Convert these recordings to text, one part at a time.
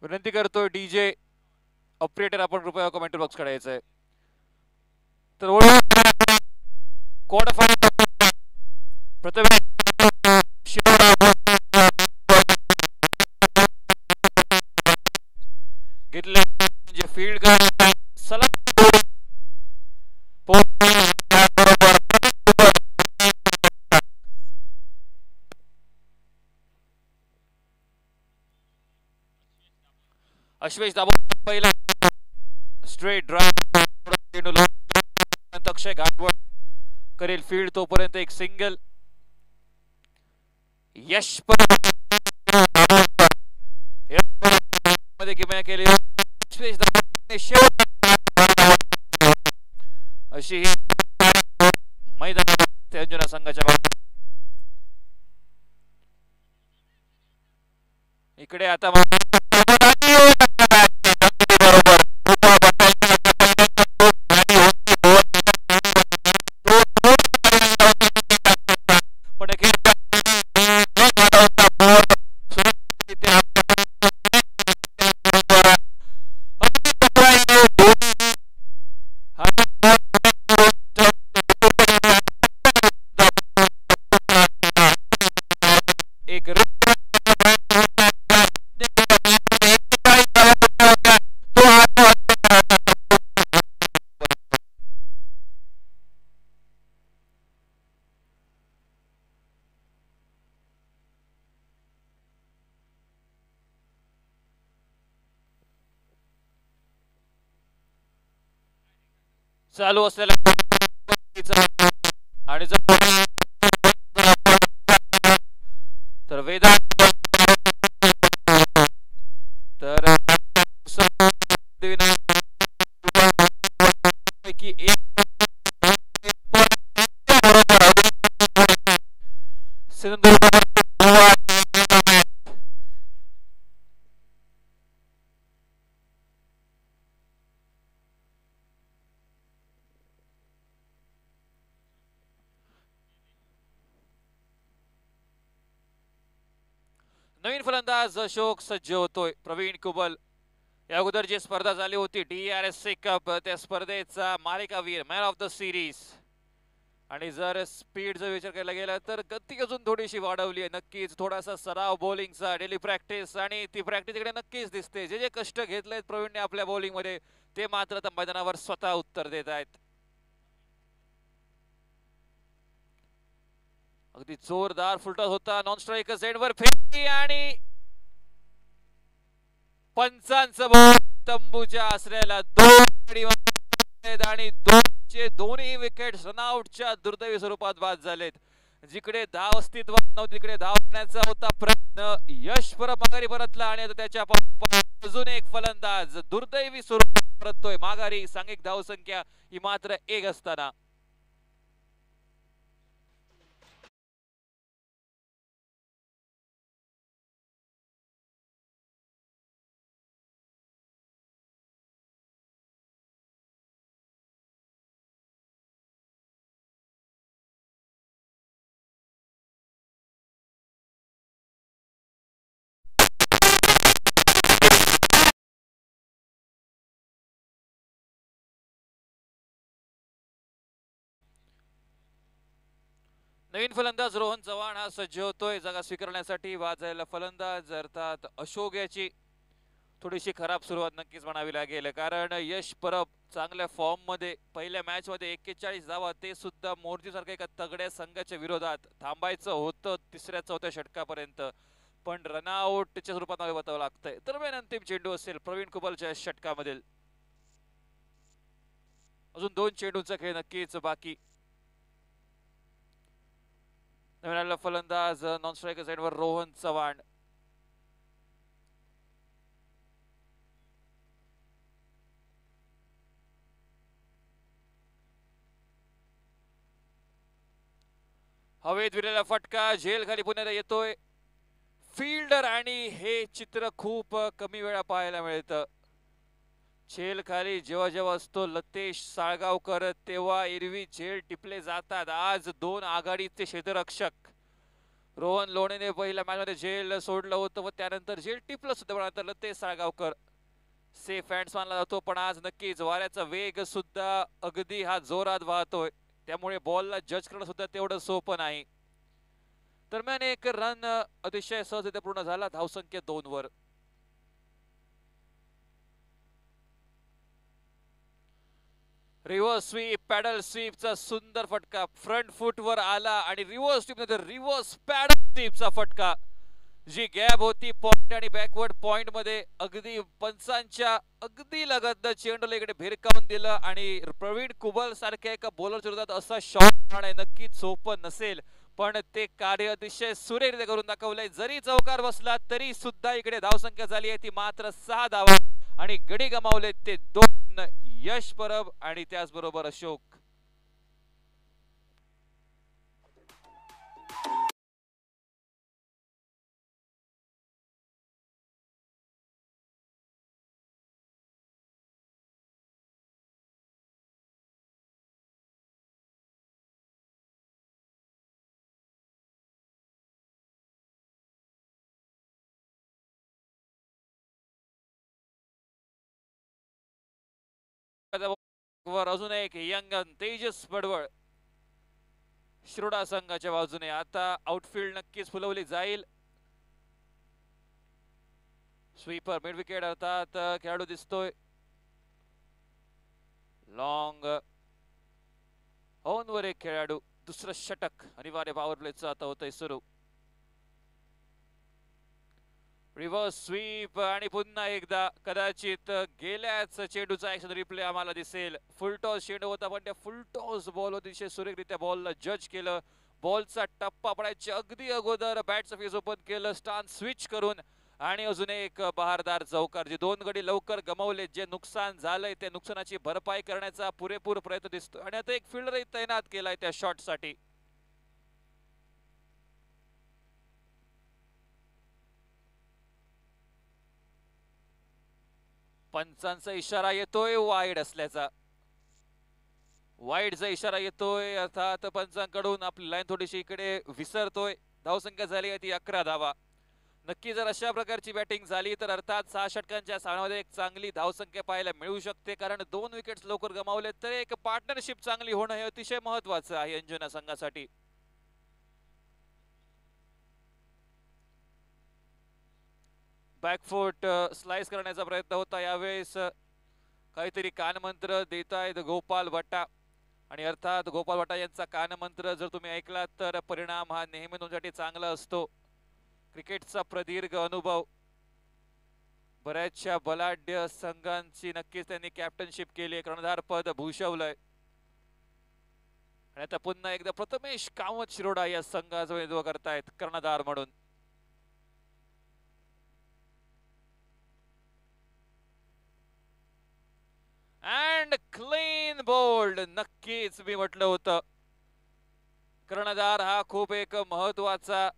विनंती करतोय DJ operator आपण कृपया कमेंट बॉक्स काढायचं तर क्वार्टर फायनल प्रथम घेतले म्हणजे फील्ड सलग अश्वेश दाबो पहिला स्ट्रेट ड्राइव्ह अक्षय घाटवळ करेल फील्ड तोपर्यंत एक सिंगल यश मध्ये किमया केली अशी मैदानात अंजुना संघाच्या इकडे आता चालू असलेला आणि तर वेदांत तर पैकी एक नवीन फलंदाज अशोक सज्ज होतोय. प्रवीण कुबल या अगोदर जी स्पर्धा झाली होती DRSC कप त्या स्पर्धेचा मालिकावीर मॅन ऑफ द सिरीज आणि जर स्पीडचा विचार केला गेला तर गती अजून थोडीशी वाढवली आहे. नक्कीच थोडासा सराव बॉलिंगचा डेली प्रॅक्टिस आणि ती प्रॅक्टिस इकडे नक्कीच दिसते. जे जे कष्ट घेतलेत प्रवीणने आपल्या बॉलिंग मध्ये ते मात्र आता मैदानावर स्वतः उत्तर देत आहेत. अगदी जोरदार फुलटॉस होता. नॉन स्ट्रायकर सेटवर फेरी आणि पंचांचं बॉल तंबूच्या आसऱ्याला दोन आणि दोन्ही विकेट रनआउटच्या दुर्दैवी स्वरूपात बाद झालेत. जिकडे धाव अस्तित्वात नव्हती तिकडे धावण्याचा होता प्रयत्न. यश परत माघारी परतला आणि आता त्याच्या अजून एक फलंदाज दुर्दैवी स्वरूपात परततोय माघारी. सांघिक धावसंख्या ही मात्र 1 असताना नवीन फलंदाज रोहन चव्हाण हा सज्ज होतोय जागा स्वीकारण्यासाठी. वाजायला फलंदाज अर्थात अशोक याची थोडीशी खराब सुरुवात नक्कीच म्हणावी लागेल कारण यश परब चांगल्या फॉर्म मध्ये पहिल्या मॅच मध्ये 41 धावा ते सुद्धा मोर्जी सारख्या एका तगड्या संघाच्या विरोधात थांबायचं होतं तिसऱ्या चौथ्या षटकापर्यंत पण रनआउटच्या स्वरूपात नावे बतावं लागतंय. दरम्यान अंतिम चेंडू असेल प्रवीण कुबलच्या षटकामधील. अजून 2 चेंडूंचा खेळ नक्कीच बाकी. नवीन फलंदाज नॉन स्ट्रायकर साइडवर रोहन चव्हाण. हवेत विरलेला फटका झेल खाली पुण्याला येतोय फील्डर आणि हे चित्र खूप कमी वेळा पाहायला मिळतं. झेल खाली जेव्हा जेव्हा असतो लतेश साळगावकर तेव्हा एरवी झेल टिपले जातात. आज 2 आघाडीचे क्षेत्ररक्षक रोहन लोणेने पहिल्या मॅच मध्ये झेल सोडलं होतं व त्यानंतर झेल टिपलं सुद्धा, पण आता लतेश साळगावकर सेफ हँड्स मानला जातो. पण आज नक्कीच वाऱ्याचा वेग सुद्धा अगदी हा जोरात वाहतोय, त्यामुळे बॉलला जज करणं सुद्धा तेवढं सोपं नाही. दरम्यान एक रन अतिशय सहजरित्या पूर्ण झाला, धावसंख्या 2 वर. रिव्हर्स स्वीप, पॅडल स्वीपचा सुंदर फटका, फ्रंट फुट वर आला आणि रिव्हर्स स्वीप नंतर रिव्हर्स पॅडल स्वीपचा फटका. जी गॅप होती पॉइंट आणि बॅकवर्ड पॉइंट मध्ये, अगदी पंचांच्या अगदी लगत चेंडूला इकडे भिरकावून दिलं आणि प्रवीण कुबल सारख्या एका बॉलर विरोधात असा शॉट मारणे नक्कीच सोपं नसेल, पण ते कार्य अतिशय सुरेखरित्या करून दाखवलंय. जरी चौकार बसला तरी सुद्धा इकडे धावसंख्या झाली आहे ती मात्र 6 धावा आणि गडी गमावले ते 2. यश परब आणि त्याचबरोबर अशोक. वर अजून एक यंगन तेजस पडवळ शिरोडा संघाच्या बाजूने. आता आउटफील्ड नक्कीच फुलवली जाईल. स्वीपर मिड विकेट अर्थात खेळाडू दिसतोय. लॉंग ऑन वर एक खेळाडू, दुसरं षटक अनिवार्य पॉवर प्लेचं आता होतंय सुरू. रिव्हर्स स्वीप आणि पुन्हा एकदा कदाचित गेल्याच चेंडूचा ऍक्शन रिप्ले आम्हाला दिसेल. फुलटॉस चेंडू होता पण त्या फुलटॉस बॉल अतिशय सुरेखरित्या बॉलला जज केलं. बॉलचा टप्पा पडायच्या अगदी अगोदर बॅटचं फेस ओपन केलं स्टान्स स्विच करून आणि अजून एक बहारदार चौकार. जे 2 गडी लवकर गमावले, जे नुकसान झालंय त्या नुकसानाची भरपाई करण्याचा पुरेपूर प्रयत्न दिसतो आणि आता एक फिल्डरही तैनात केलाय त्या शॉटसाठी. पंचांचा इशारा येतोय वाईड असल्याचा. वाईडचा इशारा येतोय अर्थात पंचांकडून आपली लाईन थोडीशी इकडे विसरतोय. धावसंख्या झाली आहे ती 11 धावा. नक्की जर अशा प्रकारची बॅटिंग झाली तर अर्थात 6 षटकांच्या सामन्यामध्ये एक चांगली धावसंख्या पाहायला मिळू शकते, कारण 2 विकेट्स लवकर गमावले तर एक पार्टनरशिप चांगली होणं हे अतिशय महत्वाचं आहे अंजुना संघासाठी. बॅकफूट स्लाइस करण्याचा प्रयत्न होता यावेळेस. काहीतरी कानमंत्र देत आहेत गोपाल भट्टा आणि अर्थात गोपाल भट्टा यांचा कानमंत्र जर तुम्ही ऐकलात तर परिणाम हा नेहमी तुमच्यासाठी चांगला असतो. क्रिकेटचा प्रदीर्घ अनुभव, बऱ्याचशा बलाढ्य संघांची नक्कीच त्यांनी कॅप्टनशिप केली, कर्णधार पद भूषवलंय आणि आता पुन्हा एकदा प्रथमेश कामत शिरोडा या संघाचा नेतृत्व करतायत कर्णधार म्हणून. And clean bowled. नक्कीच मी म्हटलं होतं कर्णधार हा खूप एक महत्वाचा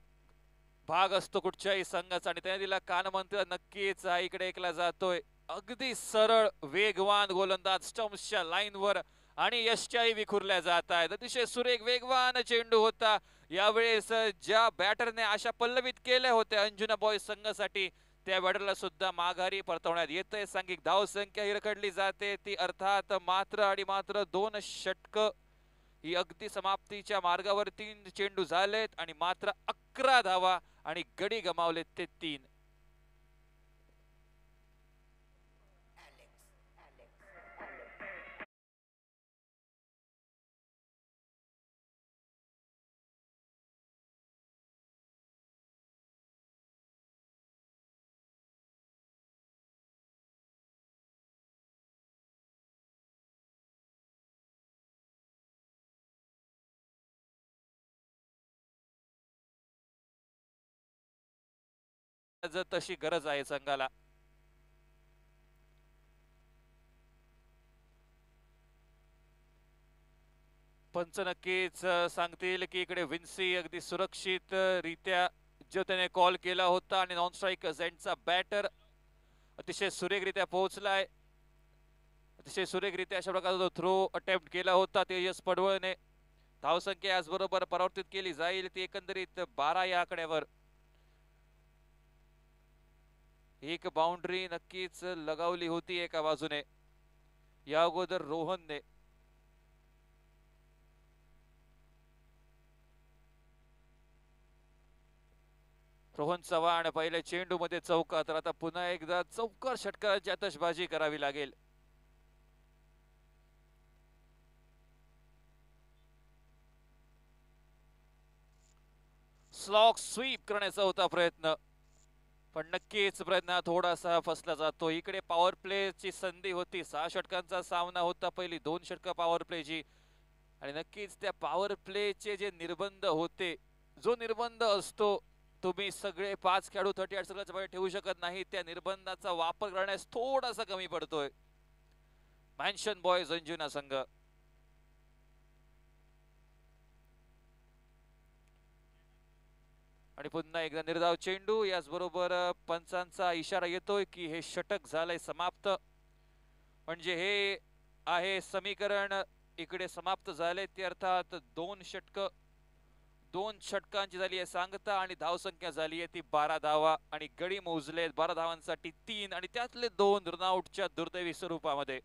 भाग असतो कुठच्याही संघाचा आणि त्याने दिला कानमंत्र. नक्कीच हा इकडे एकला जातोय. अगदी सरळ वेगवान गोलंदाज स्टम्प्सच्या लाईनवर आणि यशच्याही विखुरल्या जात आहेत. अतिशय सुरेख वेगवान चेंडू होता. यावेळेस ज्या बॅटरने आशा पल्लवित केल्या होत्या अंजुना बॉयज संघासाठी त्या बॅटरला सुद्धा माघारी परतवण्यात येतंय. सांघिक धावसंख्या ही रखडली जाते ती अर्थात मात्र आणि मात्र 2 षटक ही अगदी समाप्तीच्या मार्गावर. 3 चेंडू झालेत आणि मात्र 11 धावा आणि गडी गमावलेत ते 3. तशी गरज आहे संघाला. पंच नक्कीच सांगतील की इकडे विन्सी अगदी सुरक्षित रित्या जो त्याने कॉल केला होता आणि नॉन स्ट्राईक झेंटचा बॅटर अतिशय सुरेखरित्या पोहोचलाय. अतिशय सुरेखरित्या अशा प्रकारचा थ्रो अटेम्प्ट केला होता तेजस पडवळने. धावसंख्या याचबरोबर परावर्तित केली जाईल ती एकंदरीत 12 या आकड्यावर. एक बाउंड्री नक्कीच लगावली होती एका बाजूने या अगोदर रोहनने. रोहन चव्हाण पहिल्या चेंडू मध्ये चौका, तर आता पुन्हा एकदा चौकार षटकाराची आतषबाजी करावी लागेल. स्लॉग स्वीप करण्याचा होता प्रयत्न, पण नक्कीच प्रयत्न थोडासा फसला जातो. इकडे पॉवर प्ले ची संधी होती, 6 षटकांचा सामना होता, पहिली 2 षटकं पॉवर प्लेची, आणि नक्कीच त्या पॉवर प्लेचे जे निर्बंध होते, जो निर्बंध असतो तुम्ही सगळे 5 खेळाडू 38 सर्कलच्या बाहेर ठेवू शकत नाही, त्या निर्बंधाचा वापर करण्यास थोडासा कमी पडतोय मॅन्शन बॉयज अंजुना संघ. आणि पुन्हा एकदा निर्धाव चेंडू, याचबरोबर पंचांचा इशारा येतोय की हे षटक झालंय समाप्त, म्हणजे हे आहे समीकरण इकडे समाप्त झाले, ते अर्थात 2 षटकांची झाली आहे सांगता, आणि धावसंख्या झाली आहे ती 12 धावा, आणि गडी मोजले 12 धावांसाठी 3, आणि त्यातले 2 रनआउटच्या दुर्दैवी स्वरूपामध्ये.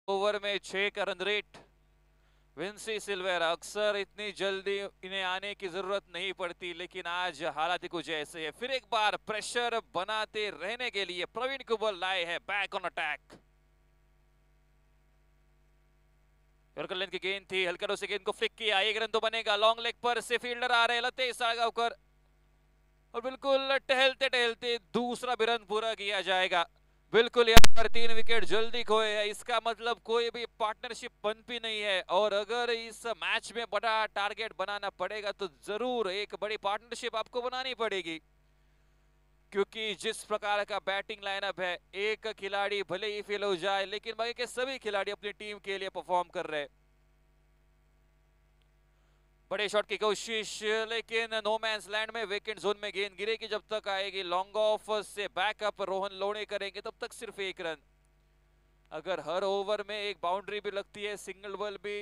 ओवर में 6 का रन रेट. विंसी सिल्वेरा, अक्सर इतनी जल्दी इन्हें आने की जरूरत नहीं पड़ती, लेकिन आज हालात कुछ ऐसे है. फिर एक बार प्रेशर बनाते रहने के लिए प्रवीण कुबल लाए हैं बैक ऑन अटैक. की गेंद थी, हल्का से गेंद को फ्लिक किया, 1 रन तो बनेगा. लॉन्ग लेग पर से फील्डर आ रहे हैं लतेश साळगावकर, और बिल्कुल टहलते टहलते दूसरा भी रन पूरा किया जाएगा. बिल्कुल यहाँ पर 3 विकेट जल्दी खोए हैं, इसका मतलब कोई भी पार्टनरशिप बनती नहीं है, और अगर इस मैच में बड़ा टारगेट बनाना पड़ेगा तो जरूर एक बड़ी पार्टनरशिप आपको बनानी पड़ेगी, क्योंकि जिस प्रकार का बैटिंग लाइनअप है, एक खिलाड़ी भले ही फेल हो जाए लेकिन बाकी के सभी खिलाड़ी अपनी टीम के लिए परफॉर्म कर रहे हैं. बड़े शॉट की कोशिश, लेकिन नो मैंस लैंड में वेकेंट जोन में गेंद गिरेगी. जब तक आएगी लॉन्ग ऑफ से बैकअप रोहन लोणे करेंगे तब तक सिर्फ 1 रन. अगर हर ओवर में एक बाउंड्री भी लगती है, सिंगल बॉल भी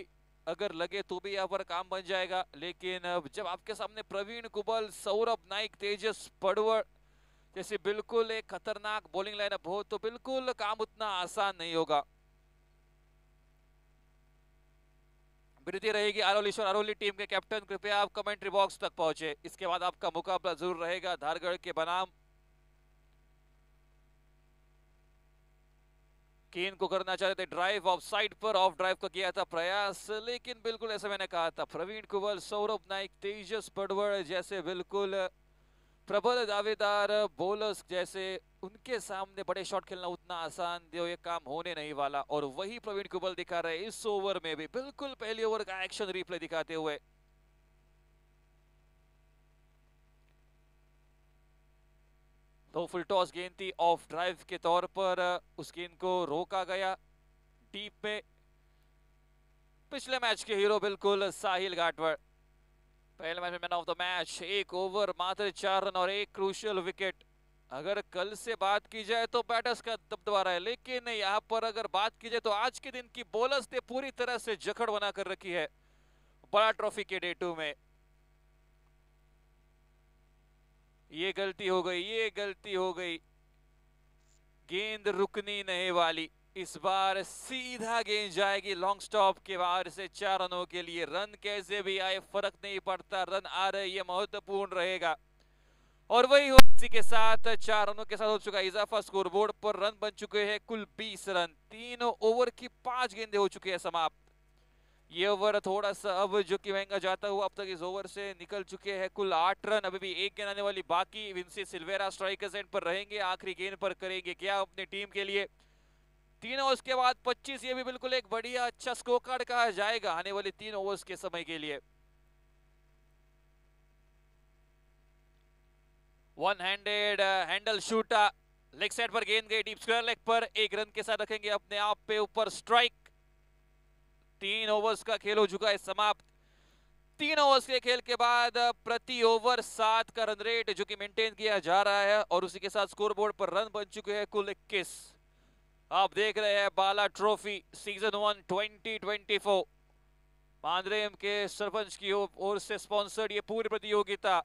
अगर लगे तो भी यहाँ पर काम बन जाएगा, लेकिन जब आपके सामने प्रवीण कुबल, सौरभ नाइक, तेजस पड़वड़ जैसे बिल्कुल एक खतरनाक बॉलिंग लाइनअप हो तो बिल्कुल काम उतना आसान नहीं होगा. विनती रहेगी आरोलीश्वर अरोली टीम के कैप्टन, कृपया आप कमेंट्री बॉक्स तक पहुंचे. इसके बाद आपका मुकाबला जरूर रहेगा धारगढ़ के बनाम. केन को करना चाहते थे ड्राइव, ऑफ साइड पर ऑफ ड्राइव का किया था प्रयास, लेकिन बिल्कुल ऐसा मैंने कहा था, प्रवीण कुबल, सौरभ नाइक, तेजस पड़वड़ जैसे बिल्कुल प्रबल दावेदार बॉलर्स जैसे, उनके सामने बड़े शॉट खेलना उतना आसान ये काम होने नहीं वाला. और वही प्रवीण कुबल दिखा रहे इस ओवर में भी, बिल्कुल पहले ओवर का एक्शन रिप्ले दिखाते हुए. तो फुल टॉस गेंद थी ऑफ ड्राइव के तौर पर, उस गेंद को रोका गया डीप में. पिछले मैच के हीरो बिल्कुल साहिल गाटवड़, पहले मैच में man of the match, 1 over मात्र 4 रन और 1 क्रूशियल विकेट. अगर कल से बात की जाए तो बैटर्स का दबदबा रहा है, लेकिन यहाँ पर अगर बात की जाए तो आज के दिन की बॉलर्स ने पूरी तरह से जकड़ बना कर रखी है बड़ा ट्रॉफी के डे 2 में. ये गलती हो गई, ये गलती हो गई, गेंद रुकनी नहीं वाली. इस बार सीधा गेंद जाएगी लॉन्ग स्टॉप के बाहर से 4 रनों के लिए. रन कैसे भी आए फर्क नहीं पड़ता, रन आ रहे ये महत्वपूर्ण रहेगा. और वही हो, इसी के साथ 4 रनों के साथ हो चुका इजाफा. स्कोरबोर्ड पर रन बन चुके हैं कुल 20 रन. 3 ओवर की 5 गेंदें हो चुकी है समाप्त. ये ओवर थोड़ा सा अब जो कि महंगा जाता हुआ अब तक इस ओवर से निकल चुके हैं कुल 8 रन. अभी भी एक गेंद आने वाली बाकी. विंसी सिल्वेरा स्ट्राइकर एंड पर रहेंगे, आखिरी गेंद पर करेंगे क्या अपनी टीम के लिए. 3 ओवर्स के बाद 25, ये भी बिल्कुल एक बढ़िया अच्छा स्कोर कार्ड कहा जाएगा आने वाले 3 ओवर्स के समय के लिए. वन हैंडेड हैंडल शूटा, लेग साइड पर गेंद गई डीप स्क्वायर लेग पर, 1 रन के साथ रखेंगे अपने आप पे ऊपर स्ट्राइक. 3 ओवर्स का खेल हो चुका है समाप्त। 3 ओवर्स के खेल के बाद प्रति ओवर 7 का रन रेट जो कि मेंटेन किया जा रहा है और उसी के साथ स्कोरबोर्ड पर रन बन चुके हैं कुल 21। आप देख रहे हैं बाला ट्रॉफी सीजन 1 2024 पांद्रेम के सरपंच की ओर से स्पॉन्सर्ड ये पूरी प्रतियोगिता।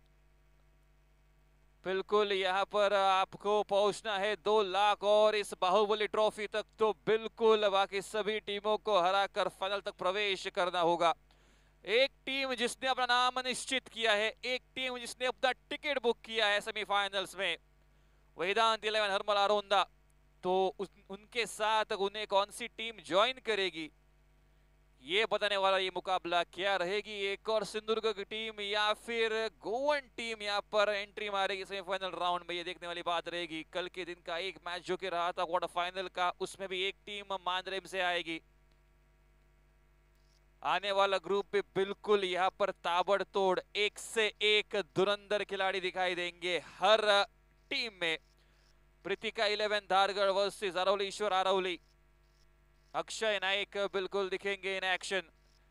बिल्कुल यहाँ पर आपको पहुंचना है 2 लाख और इस बाहुबली ट्रॉफी तक तो बिल्कुल बाकी सभी टीमों को हराकर फाइनल तक प्रवेश करना होगा। एक टीम जिसने अपना नाम निश्चित किया है, एक टीम जिसने अपना टिकट बुक किया है सेमीफाइनल्स में, वेदांत 11 हरमल आरोंदा, तो उनके साथ उन्हें कौन सी टीम ज्वाइन करेगी ये बताने वाला ये मुकाबला क्या रहेगी। एक और सिंधुदुर्ग की टीम या फिर गोवन टीम यहाँ पर एंट्री मारेगी सेमीफाइनल राउंड में, ये देखने वाली बात रहेगी। कल के दिन का एक मैच जो कि रहा था क्वार्टर फाइनल का, उसमें भी एक टीम मांद्रेम से आएगी। आने वाला ग्रुप भी बिल्कुल यहाँ पर ताबड़तोड़ एक से एक धुरंधर खिलाड़ी दिखाई देंगे हर टीम में। प्रीतिका 11 धारगढ़ वर्सेस अरौली ईश्वर अरौली। अक्षय नायक बिल्कुल दिखेंगे इन एक्शन।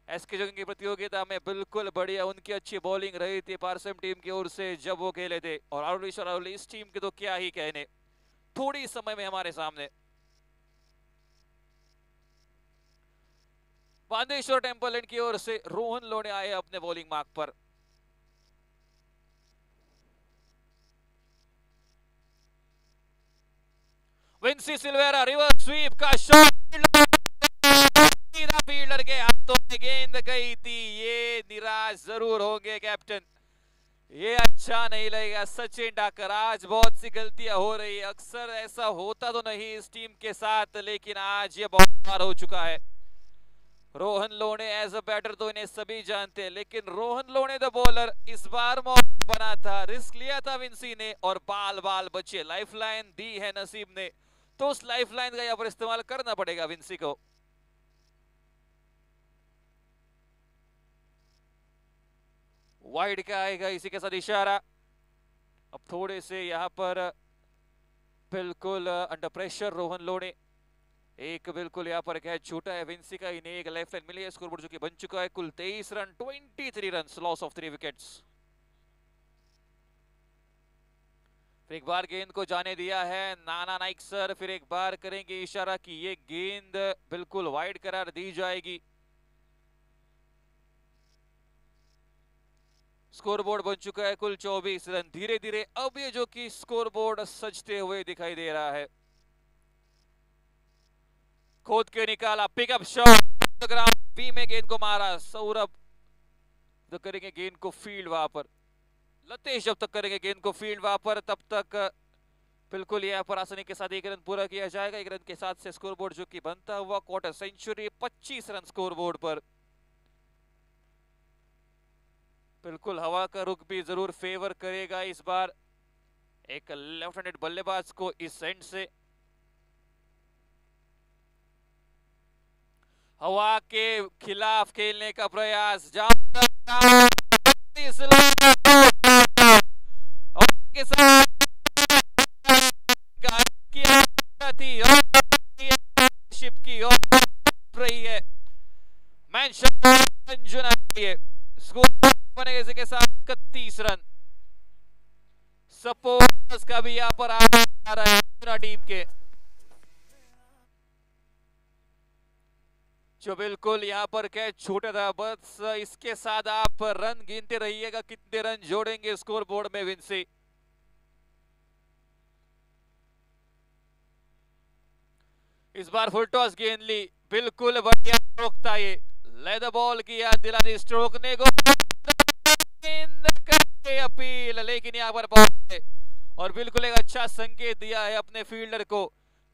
एसके जोगिंग की प्रतियोगिता में बिल्कुल बढ़िया उनकी अच्छी बॉलिंग रही थी पारसम टीम की ओर से जब वो खेले थे, और अरौली ईश्वर अरौली इस टीम के तो क्या ही कहने, थोड़ी समय में हमारे सामने। बांदेश्वर टेम्पल की ओर से रोहन लोने आए अपने बॉलिंग मार्क पर। विंसी सिल्वेरा रिवर्स स्वीप का शॉट, फील्डर के हाथों में गेंद गई थी। ये निराश जरूर होंगे कैप्टन, ये अच्छा नहीं लगेगा। सचिन डाकर, आज बहुत सी गलतियां हो रही है, अक्सर ऐसा होता तो नहीं इस टीम के साथ, लेकिन आज ये बहुत बार हो चुका है। रोहन लोने एज अ बैटर तो इन्हें सभी जानते हैं, लेकिन रोहन लोने द बॉलर इस बार मौका बना था, रिस्क लिया था विंसी ने और बाल बाल बचे। लाइफलाइन दी है नसीब ने, तो उस लाइफलाइन का यहाँ पर इस्तेमाल करना पड़ेगा विंसी को। वाइड का आएगा इसी के साथ इशारा। अब थोड़े से यहाँ पर बिल्कुल अंडर प्रेशर रोहन लोने, एक बिल्कुल यहाँ पर कैच छूटा है विंसी का, इन्हें एक लेफ्ट लाइन मिली है। स्कोरबोर्ड जो कि बन चुका है कुल 23 run, 23 run, loss of 3 wickets. फिर एक बार गेंद को जाने दिया है नाना नाइक सर, फिर एक बार करेंगे इशारा कि ये गेंद बिल्कुल वाइड करार दी जाएगी। स्कोरबोर्ड बन चुका है कुल 24 रन। धीरे धीरे अब ये जो कि स्कोरबोर्ड सजते हुए दिखाई दे रहा है। खोद के निकाला, पिकअप शॉट, बी में गेंद को मारा सौरभ, तो करेंगे गेंद को फील्ड वहां पर। लतेश जब तक करेंगे गेंद को फील्ड वहां पर, तब तक बिल्कुल यहाँ पर आसानी के साथ एक रन पूरा किया जाएगा। एक रन के साथ से स्कोरबोर्ड जो कि बनता हुआ क्वार्टर सेंचुरी, 25 रन स्कोरबोर्ड पर। बिल्कुल हवा का रुख भी जरूर फेवर करेगा इस बार एक लेफ्ट हैंडेड बल्लेबाज को इस एंड से। हवा के खिलाफ खेलने का प्रयास, के साथ शिप की रही है स्कोर बनेगा इसी के साथ 31 रन। सपोर्टर्स का भी यहाँ पर आ रहा है टीम के, जो बिल्कुल यहाँ पर कैच छूटा था। बस इसके साथ आप रन गिनते रहिएगा कितने रन जोड़ेंगे स्कोर बोर्ड में विंसी। इस बार फुल टॉस गेंद ली, बिल्कुल बढ़िया स्ट्रोक था ये, लेदर बॉल किया दिला दी स्ट्रोक ने को अपील, लेकिन यहाँ पर बॉल और बिल्कुल एक अच्छा संकेत दिया है अपने फील्डर को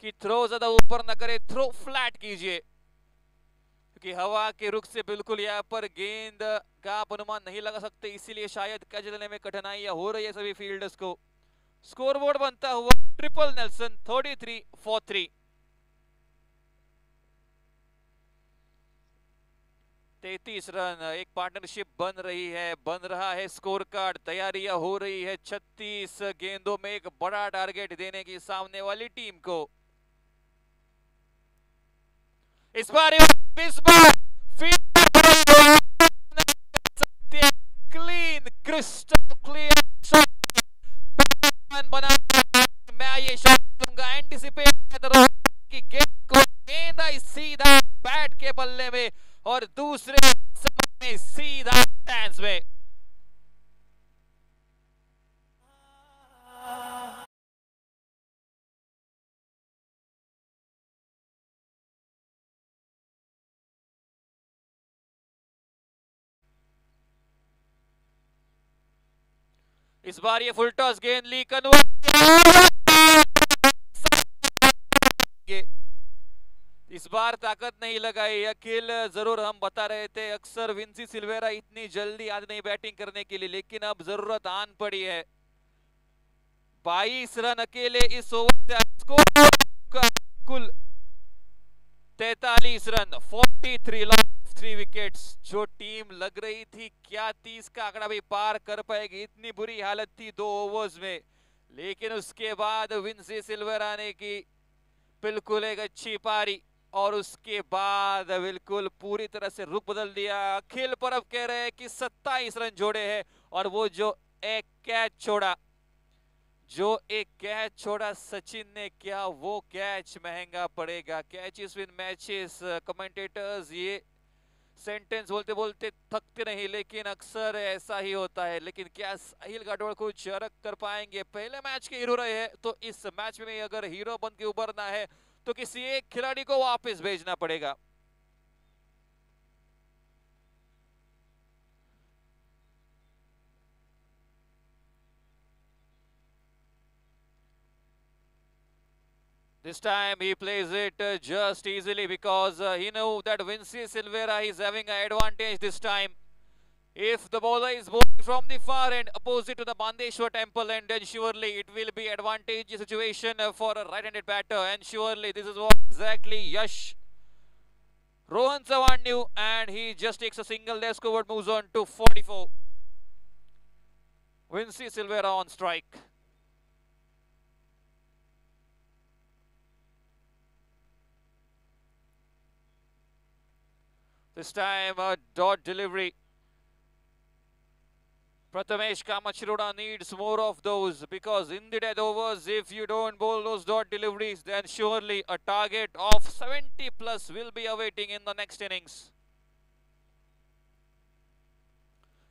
कि थ्रो ज्यादा ऊपर न करे, थ्रो फ्लैट कीजिए, क्योंकि हवा के रुख से बिल्कुल यहाँ पर गेंद का आप अनुमान नहीं लगा सकते, इसीलिए शायद कैच लेने में कठिनाइयां हो रही है सभी फील्डर्स को। स्कोरबोर्ड बनता हुआ ट्रिपल नेल्सन 33 फॉर 3। 33 रन, एक पार्टनरशिप बन रही है, बन रहा है स्कोर कार्ड, तैयारियां हो रही है 36 गेंदों में एक बड़ा टारगेट देने की सामने वाली टीम को। इस बार crystal clear shot. मैं ये शॉट लूंगा, एंटिसिपेट की गेंद आई सीधा बैट के बल्ले में और दूसरे समय में सीधा स्टैंड्स में। इस बार ये फुल टॉस गेंद ली इस बार ताकत नहीं लगाई। अखिल जरूर हम बता रहे थे अक्सर विंसी सिल्वेरा इतनी जल्दी आज नहीं बैटिंग करने के लिए, लेकिन अब जरूरत आन पड़ी है। 22 रन अकेले इस ओवर से कुल 43 रन, 43 लॉस, 3 विकेट्स। जो टीम लग रही थी क्या 30 का आंकड़ा भी पार कर पाएगी, इतनी बुरी हालत थी 2 ओवर्स में, लेकिन उसके बाद विंसी सिल्वेरा ने की बिल्कुल एक अच्छी पारी और उसके बाद बिल्कुल पूरी तरह से रुख बदल दिया। अखिल परब कह रहे हैं कि 27 रन जोड़े हैं और वो जो एक कैच छोड़ा सचिन ने, क्या वो कैच महंगा पड़ेगा। कैचेस विन मैचेस, कमेंटेटर्स ये सेंटेंस बोलते बोलते थकते नहीं, लेकिन अक्सर ऐसा ही होता है। लेकिन क्या साहिल गाठोड़ कुछ अलग कर पाएंगे। पहले मैच के हीरो रहे हैं तो इस मैच में अगर हीरो बन के उभरना है तो किसी एक खिलाड़ी को वापस भेजना पड़ेगा। This time he plays it just easily because he knew that Vincey Silveira is having an advantage this time. If the bowler is bowling from the far end opposite to the Bandeshwar temple, and then surely it will be advantageous situation for a right-handed batter, and surely this is what exactly Yash Rohan Chavan knew, and he just takes a single, left covered, moves on to 44. Vincey Silveira on strike. This time a dot delivery. Prathamesh Kamachiroda needs more of those, because in the death overs, if you don't bowl those dot deliveries, then surely a target of 70 plus will be awaiting in the next innings.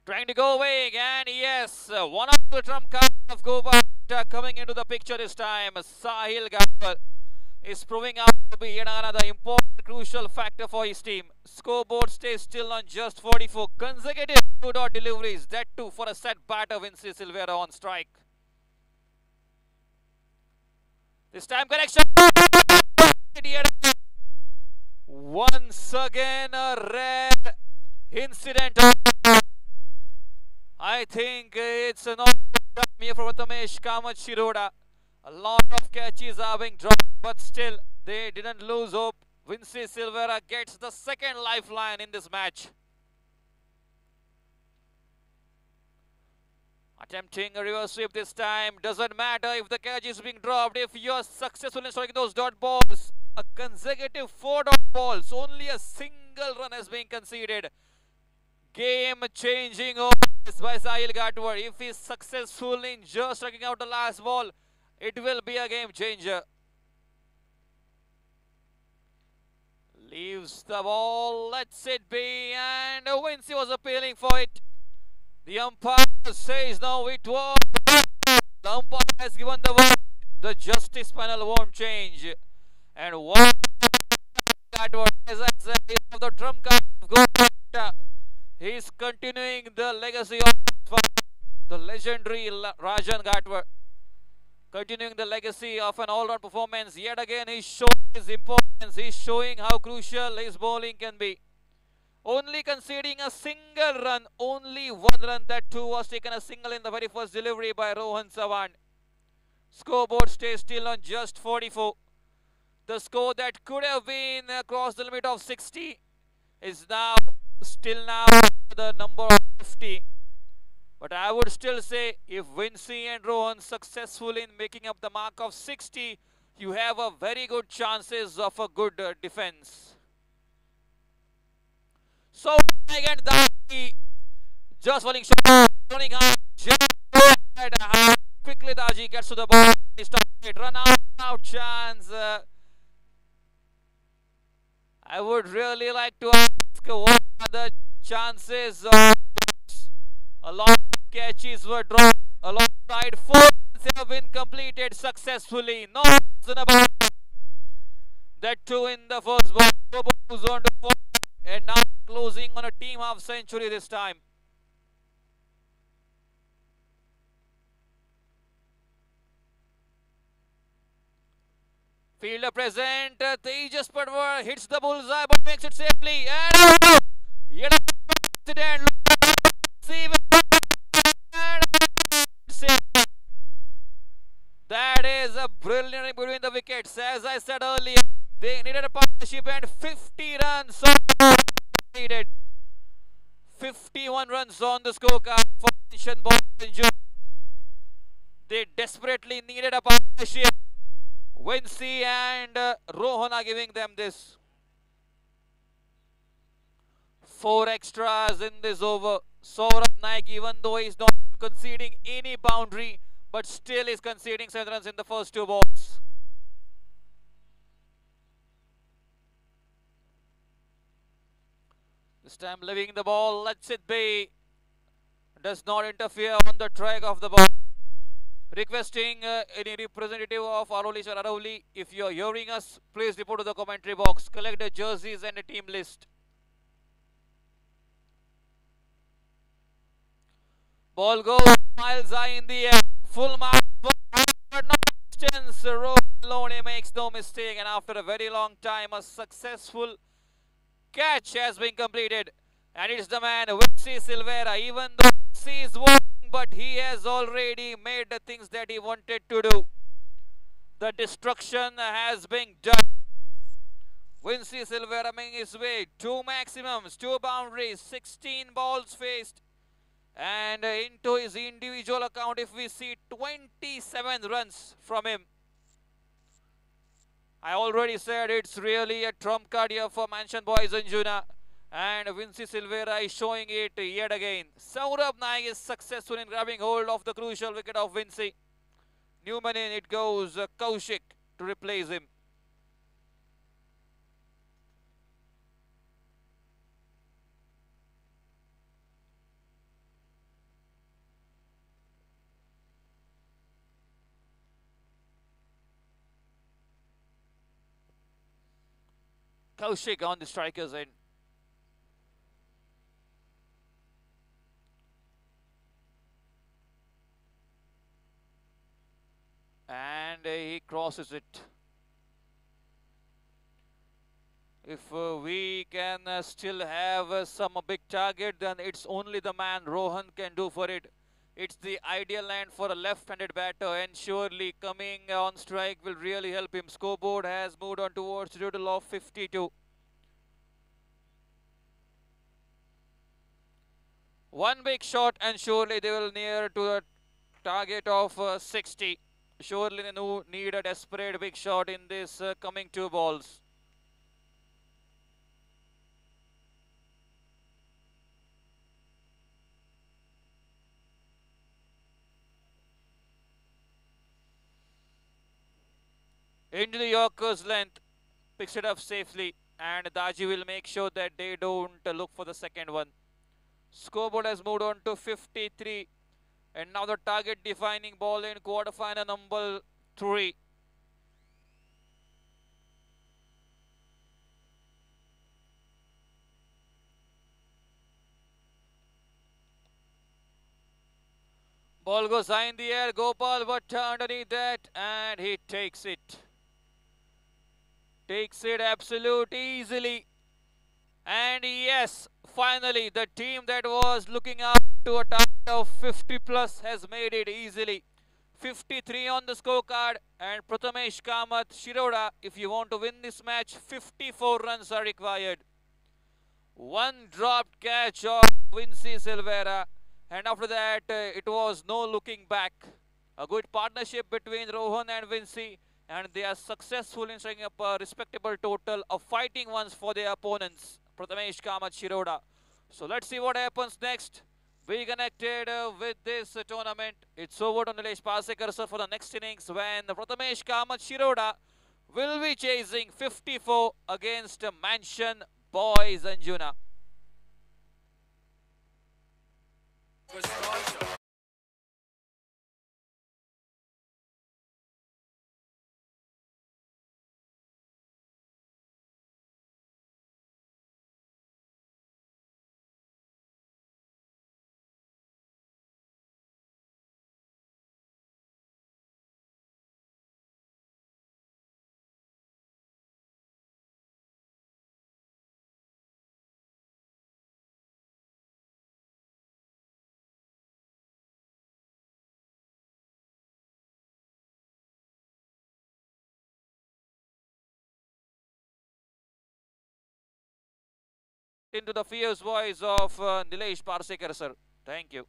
Trying to go away again, yes, one of the trump cards of Gopa coming into the picture this time. Sahil Gaffal is proving out to be yet another important, crucial factor for his team. Scoreboard stays still on just 44 consecutive two-dot deliveries, that too for a set batter Vincey Silveira on strike. This time correction. Once again a rare incident. I think it's not here for Prathamesh Kamachiroda. A lot of catches are being dropped, but still they didn't lose hope. Vincey Silveira gets the second lifeline in this match. Attempting a reverse sweep this time. Doesn't matter if the catch is being dropped. If you're successful in striking those dot balls, a consecutive 4 dot balls, only a single run has been conceded. Game-changing overs by Sahil Gatvor. If he's successful in just striking out the last ball, it will be a game changer. Leaves the ball, lets it be, and Vincey was appealing for it. The umpire says no, it was. The umpire has given the word. The justice panel won't change. And what as I said, is of the trump card of Gopa. He's continuing the legacy of the legendary Rajan Gatvor. Continuing the legacy of an all-round performance. Yet again, he's showing his importance. He's showing how crucial his bowling can be. Only conceding a single run, only one run, that too was taken a single in the very first delivery by Rohan Chavan. Scoreboard stays still on just 44. The score that could have been across the limit of 60 is now the number of 50. But I would still say, if Vincey and Rohan successful in making up the mark of 60, you have a very good chances of a good defense. So again, just falling short. running out. How quickly Daji gets to the ball. He stops it. Run out chance. I would really like to ask what are the chances of a lot of catches were dropped alongside 4 runs have been completed successfully. No reason about that too in the first ball. Moves on to 4 and now closing on a team half century this time. Fielder present, Tejas Padwar hits the bullseye but makes it safely. And yet accident. That is a brilliant between the wickets. As I said earlier, they needed a partnership and 50 runs needed. 51 runs on the scorecard for Anshan Boys. They desperately needed a partnership. Vincey and Rohan are giving them this. 4 extras in this over. Saurabh Naik, even though he's not conceding any boundary, but still is conceding 7 runs in the first 2 balls. This time leaving the ball, lets it be. Does not interfere on the track of the ball. Requesting any representative of Arovali or Arovali, if you are hearing us, please report to the commentary box. Collect the jerseys and a team list. Ball goes miles high in the air. Full mark, but not distance. Rohan makes no mistake, and after a very long time, a successful catch has been completed. And it's the man, Vincey Silvera. Even though Vincey is walking, but he has already made the things that he wanted to do. The destruction has been done. Vincey Silvera making his way. 2 maximums, 2 boundaries, 16 balls faced. And into his individual account, if we see 27 runs from him. I already said it's really a trump card here for Anshan Boys Anjuna. And Vincey Silvera is showing it yet again. Saurabh Naik is successful in grabbing hold of the crucial wicket of Vincey. Newman in, it goes Kaushik to replace him. Kaushik on the strikers end. And he crosses it. If we can still have some big target, then it's only the man Rohan can do for it. It's the ideal land for a left-handed batter, and surely coming on strike will really help him. Scoreboard has moved on towards a total of 52. One big shot, and surely they will near to the target of 60. Surely they need a desperate big shot in this coming 2 balls. Into the Yorker's length, picks it up safely, and Daji will make sure that they don't look for the second one. Scoreboard has moved on to 53, and now the target defining ball in quarterfinal number 3. Ball goes high in the air, Gopal Bhatta underneath that, and he takes it. Takes it absolutely easily. And yes, finally, the team that was looking up to a target of 50 plus has made it easily. 53 on the scorecard, and Prathamesh Kamath, Shiroda, if you want to win this match, 54 runs are required. 1 dropped catch of Vincey Silvera, and after that, it was no looking back. A good partnership between Rohan and Vincey, and they are successful in striking up a respectable total of fighting ones for their opponents, Prathamesh Kamath, Shiroda. So let's see what happens next. We connected with this tournament. It's over to Nilesh Parsekar sir for the next innings when Prathamesh Kamath Shiroda will be chasing 54 against Mansion Boys Anjuna. Into the fierce voice of Nilesh Parsekar sir. Thank you.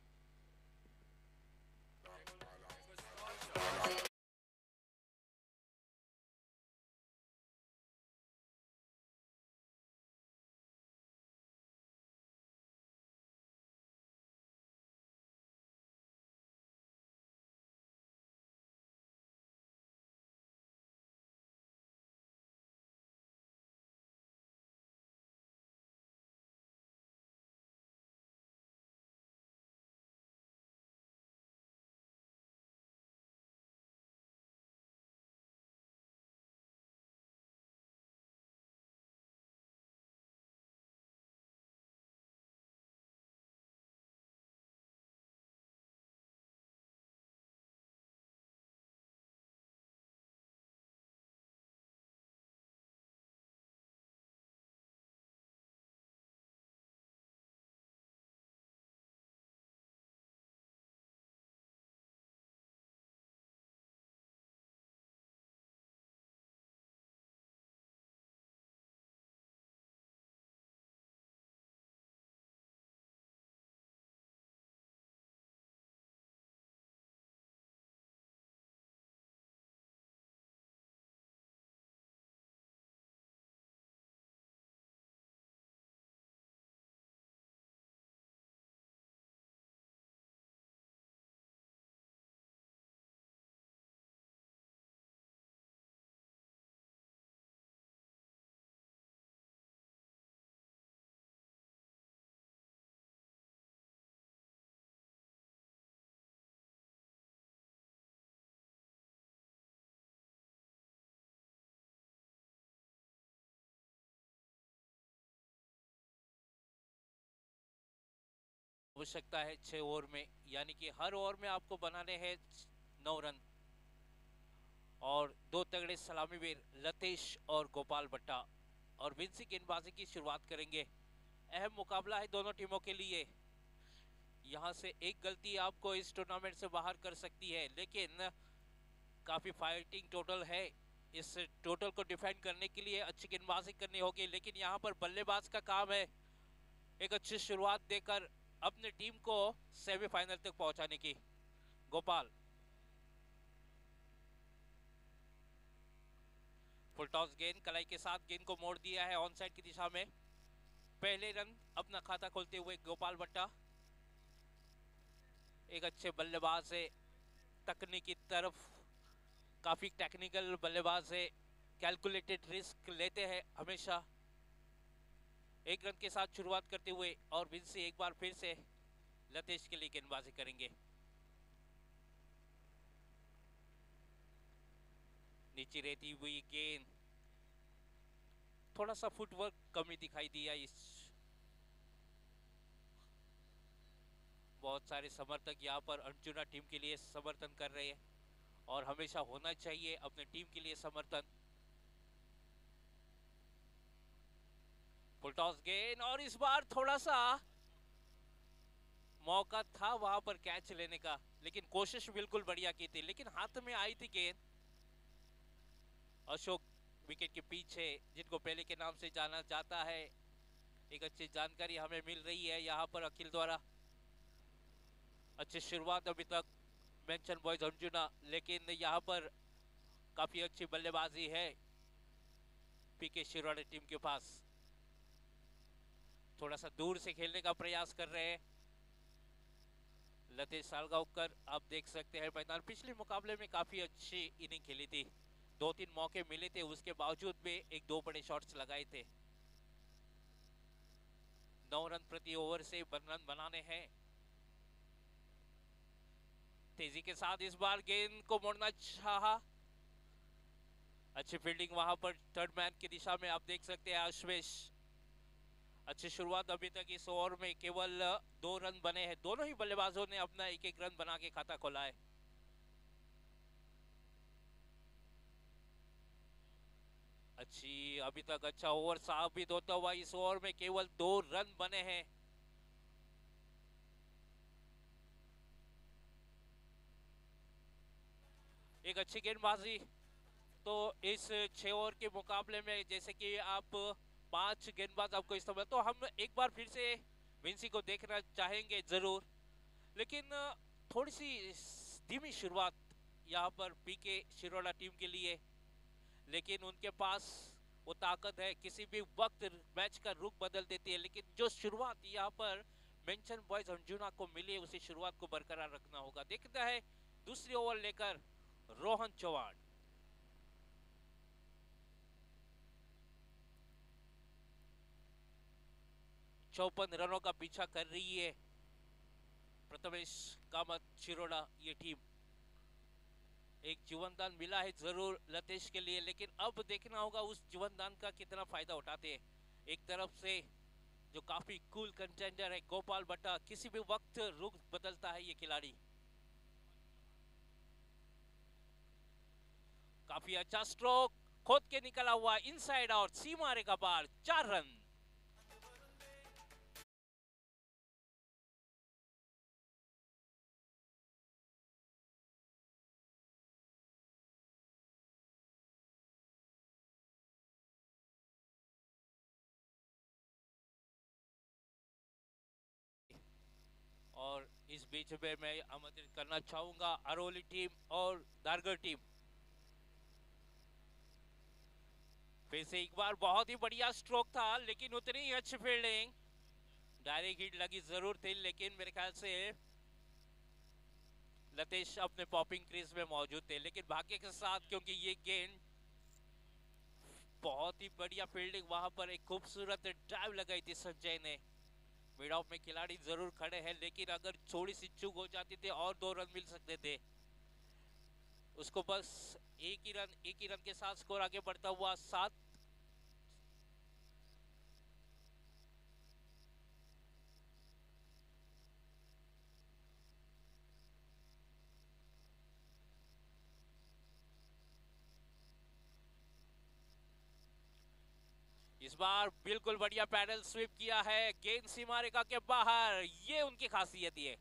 आवश्यकता है 6 over में, यानी कि हर over में आपको बनाने हैं 9 run. और दो तगड़े सलामीवीर लतेश और गोपाल भट्टा और विंसी गेंदबाजी की शुरुआत करेंगे। अहम मुकाबला है दोनों टीमों के लिए। यहां से एक गलती आपको इस टूर्नामेंट से बाहर कर सकती है, लेकिन काफी फाइटिंग टोटल है। इस टोटल को डिफेंड करने के लिए अच्छी गेंदबाजी करनी होगी, लेकिन यहाँ पर बल्लेबाज का काम है एक अच्छी शुरुआत देकर अपनी टीम को सेमीफाइनल तक पहुंचाने की। गोपाल फुल टॉस गेंद कलाई के साथ गेंद को मोड़ दिया है ऑन साइड की दिशा में। पहले रन अपना खाता खोलते हुए गोपाल भट्टा एक अच्छे बल्लेबाज है, तकनीकी तरफ काफी टेक्निकल बल्लेबाज है, कैलकुलेटेड रिस्क लेते हैं हमेशा। एक रन के साथ शुरुआत करते हुए और विंसी एक बार फिर से लतेश के लिए गेंदबाजी करेंगे। नीचे रहती हुई गेंद, थोड़ा सा फुटवर्क कमी दिखाई दिया। इस बहुत सारे समर्थक यहाँ पर अर्जुना टीम के लिए समर्थन कर रहे हैं और हमेशा होना चाहिए अपने टीम के लिए समर्थन। फुल टॉस गेंद और इस बार थोड़ा सा मौका था वहां पर कैच लेने का, लेकिन कोशिश बिल्कुल बढ़िया की थी, लेकिन हाथ में आई थी गेंद। अशोक विकेट के पीछे, जिनको पहले के नाम से जाना जाता है, एक अच्छी जानकारी हमें मिल रही है यहाँ पर अखिल द्वारा। अच्छी शुरुआत अभी तक मेंशन बॉयज अर्जुना, लेकिन यहाँ पर काफी अच्छी बल्लेबाजी है पीके शिरोडा टीम के पास। थोड़ा सा दूर से खेलने का प्रयास कर रहे हैं। लतेश सालगांवकर आप देख सकते हैं मैदान, पिछले मुकाबले में काफी अच्छी इनिंग खेली थी, 2-3 मौके मिले थे, उसके बावजूद भी 1-2 बड़े शॉट्स लगाए थे। 9 रन प्रति ओवर से रन बनाने हैं। तेजी के साथ इस बार गेंद को मोड़ना चाहा, अच्छी फील्डिंग वहां पर थर्ड मैन की दिशा में आप देख सकते हैं आश्वेश। अच्छी शुरुआत, अभी तक इस ओवर में केवल 2 रन बने हैं, दोनों ही बल्लेबाजों ने अपना एक रन बना के खाता खोला है। अच्छी अभी तक अच्छा ओवर साबित होता हुआ, इस ओवर में केवल 2 रन बने हैं। एक अच्छी गेंदबाजी, तो इस 6 ओवर के मुकाबले में जैसे कि आप 5 गेंदबाज आपको इस्तेमाल, तो हम एक बार फिर से विंसी को देखना चाहेंगे जरूर, लेकिन थोड़ी सी धीमी शुरुआत यहाँ पर पीके शिरोला टीम के लिए, लेकिन उनके पास वो ताकत है, किसी भी वक्त मैच का रुख बदल देती है, लेकिन जो शुरुआत यहाँ पर मेंशन बॉयज अंजुना को मिली है, उसी शुरुआत को बरकरार रखना होगा। देखता है दूसरी ओवर लेकर रोहन चौहान। चौपन रनों का पीछा कर रही है प्रथमेश कामत शिरोडा ये टीम। एक जीवनदान मिला है जरूर लतेश के लिए, लेकिन अब देखना होगा उस जीवनदान का कितना फायदा उठाते हैं। एक तरफ से जो काफी कूल कंटेंडर है गोपाल भट्टा, किसी भी वक्त रुख बदलता है ये खिलाड़ी। काफी अच्छा स्ट्रोक, खोद के निकला हुआ इनसाइड आउट, सीमा रेखा पार, 4 रन। और इस बीच में मैं आमंत्रित करना चाहूंगा अरोली टीम और दारगढ़ टीम। फिर से एक बार बहुत ही बढ़िया स्ट्रोक था, लेकिन उतनी ही अच्छी फील्डिंग, डायरेक्ट हिट लगी जरूर थी, लेकिन मेरे ख्याल से लतेश अपने पॉपिंग क्रीज में मौजूद थे, लेकिन भाग्य के साथ क्योंकि ये गेंद बहुत ही बढ़िया फील्डिंग, वहां पर एक खूबसूरत ड्राइव लगाई थी संजय ने। मिड ऑफ में खिलाड़ी जरूर खड़े हैं, लेकिन अगर थोड़ी सी चूक हो जाती थी और 2 रन मिल सकते थे उसको। बस एक ही रन के साथ स्कोर आगे बढ़ता हुआ 7। इस बार बिल्कुल बढ़िया पैडल स्वीप किया है, गेंद सीमा रेखा के बाहर, ये उनकी खासियत है,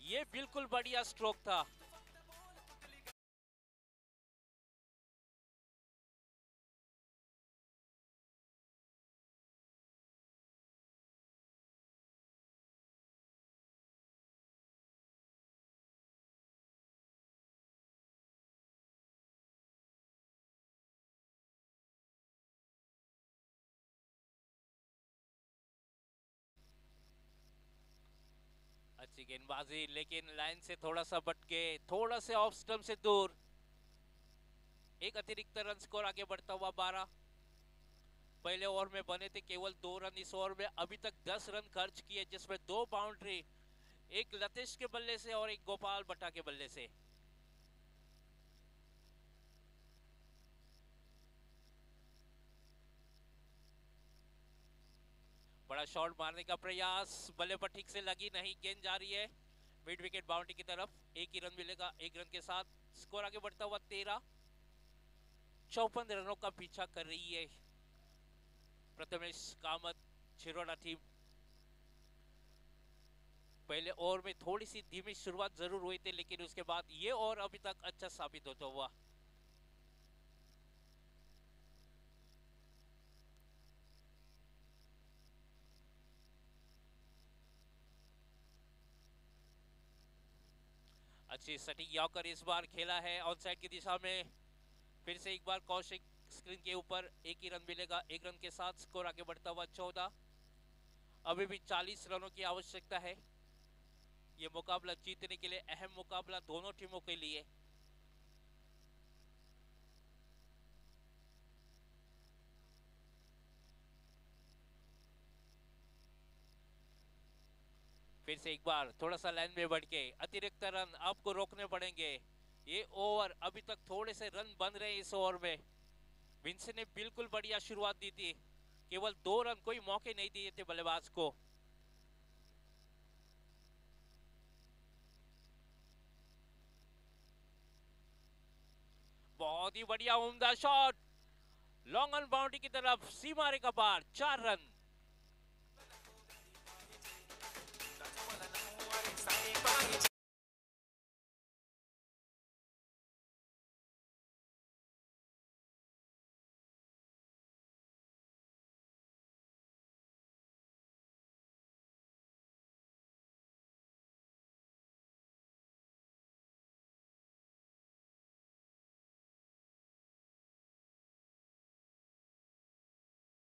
ये बिल्कुल बढ़िया स्ट्रोक था। अच्छी गेंदबाजी, लेकिन लाइन से थोड़ा सा भटके, थोड़ा से ऑफ स्टंप से दूर। एक अतिरिक्त रन स्कोर आगे बढ़ता हुआ 12। पहले ओवर में बने थे केवल 2 रन, इस ओवर में अभी तक 10 रन खर्च किए, जिसमें 2 बाउंड्री, एक लतेश के बल्ले से और एक गोपाल भट्टा के बल्ले से। बड़ा शॉट मारने का प्रयास, बल्ले पर ठीक से लगी नहीं, गेंद जा रही है मिड विकेट बाउंड्री की तरफ। एक ही रन मिलेगा, 1 रन के साथ स्कोर आगे बढ़ता हुआ 13। 54 रनों का पीछा कर रही है प्रथमेश कामत छिरोड़ा टीम। पहले ओवर में थोड़ी सी धीमी शुरुआत जरूर हुई थी, लेकिन उसके बाद ये ओवर अभी तक अच्छा साबित होता हुआ। अच्छी सटीक यॉर्कर इस बार खेला है ऑन साइड की दिशा में। फिर से एक बार कौशिक स्क्रीन के ऊपर, 1 ही रन मिलेगा, 1 रन के साथ स्कोर आगे बढ़ता हुआ 14। अभी भी 40 रनों की आवश्यकता है। ये मुकाबला जीतने के लिए अहम मुकाबला दोनों टीमों के लिए। फिर से एक बार थोड़ा सा लाइन में बढ़ के अतिरिक्त रन आपको रोकने पड़ेंगे। ये ओवर अभी तक थोड़े से रन बन रहे हैं इस ओवर में। विंसी ने बिल्कुल बढ़िया शुरुआत दी थी, केवल 2 रन, कोई मौके नहीं दिए थे बल्लेबाज को। बहुत ही बढ़िया उम्दा शॉट, लॉन्ग ऑन बाउंड्री की तरफ, सीमा रेखा पार, 4 रन।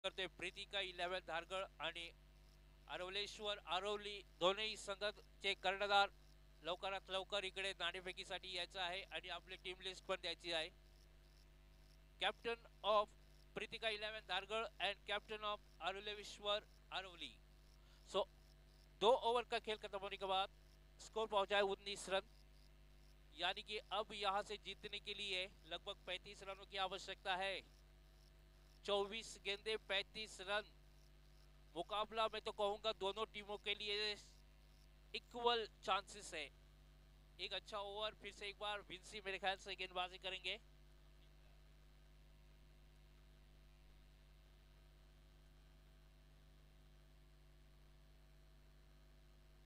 करते प्रीतिका 11 धारगड आणि आरवलेश्वर आरवली दोन्ही संघाचे कर्णधार लवकरात लवकर इकडे नाणेफेकीसाठी यायचं आहे आणि आपली टीम लिस्ट पण द्यायची आहे। Captain of Pritika 11 Dhargad and captain of Aravaleshwar Aravali. So 2 over का खेल खत्म होने के बाद स्कोर पहुंचा है 19 रन, यानी कि अब यहां से जीतने के लिए लगभग 35 रनों की आवश्यकता है। 24 गेंदे 35 रन। मुकाबला मैं तो कहूंगा दोनों टीमों के लिए इक्वल चांसेस है। एक अच्छा ओवर, फिर से एक बार विंसी मेरे ख्याल से गेंदबाजी करेंगे।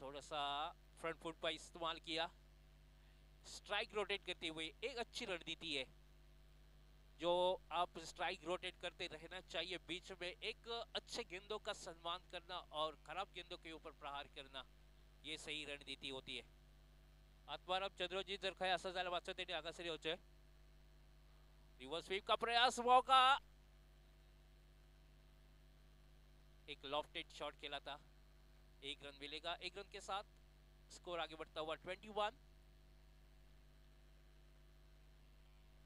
थोड़ा सा फ्रंट फुट का इस्तेमाल किया, स्ट्राइक रोटेट करते हुए एक अच्छी रणनीति है जो आप स्ट्राइक रोटेट करते रहना चाहिए। बीच में एक अच्छे गेंदों का सम्मान करना और खराब गेंदों के ऊपर प्रहार करना, ये सही रणनीति होती है। आत्माराम चंद्रजीत जर काही असं झालं वाचत त्यांनी आगासरी होते। रिवर्स स्वीप का प्रयास, मौका, एक लॉफ्टेड शॉट खेला था, 1 रन मिलेगा। 1 रन के साथ स्कोर आगे बढ़ता हुआ 21।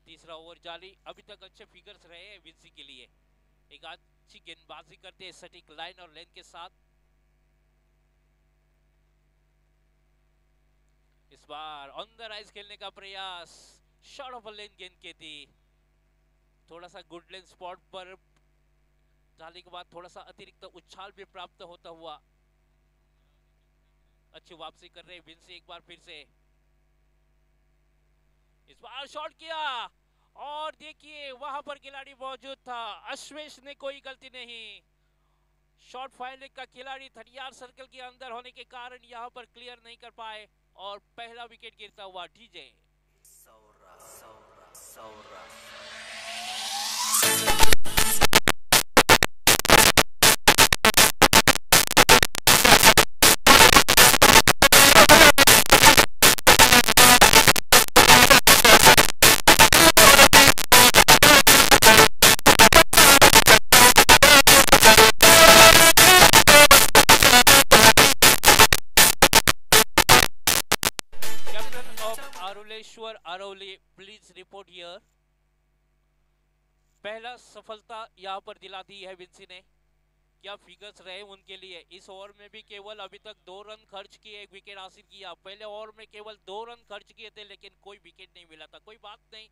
तीसरा ओवर जारी, अभी तक अच्छे फिगर्स रहे हैं विंसी के लिए। एक अच्छी गेंदबाजी करते हैं सटीक लाइन और लेंथ के साथ। इस बार ऑन द राइज खेलने का प्रयास, शॉर्ट ऑफ लेन गेंद की थी, थोड़ा सा गुड लेन स्पॉट पर जाने के बाद थोड़ा सा अतिरिक्त उछाल भी प्राप्त होता हुआ अच्छी वापसी कर रहे विंसी। एक बार फिर से इस बार शॉट किया और देखिए वहां पर खिलाड़ी मौजूद था, अश्वेश ने कोई गलती नहीं। शॉट फाइनल का खिलाड़ी 38 सर्कल के अंदर होने के कारण यहां पर क्लियर नहीं कर पाए और पहला विकेट गिरता हुआ डीजे। सौरा सौरा सौरा Aruleshwar Aravali, please report here. पहला सफलता यहां पर दिला दी है विंसी ने। क्या फिगर्स रहे उनके लिए। इस ओवर में भी केवल अभी तक 2 रन खर्च किए, 1 विकेट हासिल किया। पहले ओवर में केवल 2 रन खर्च किए थे लेकिन कोई विकेट नहीं मिला था। कोई बात नहीं,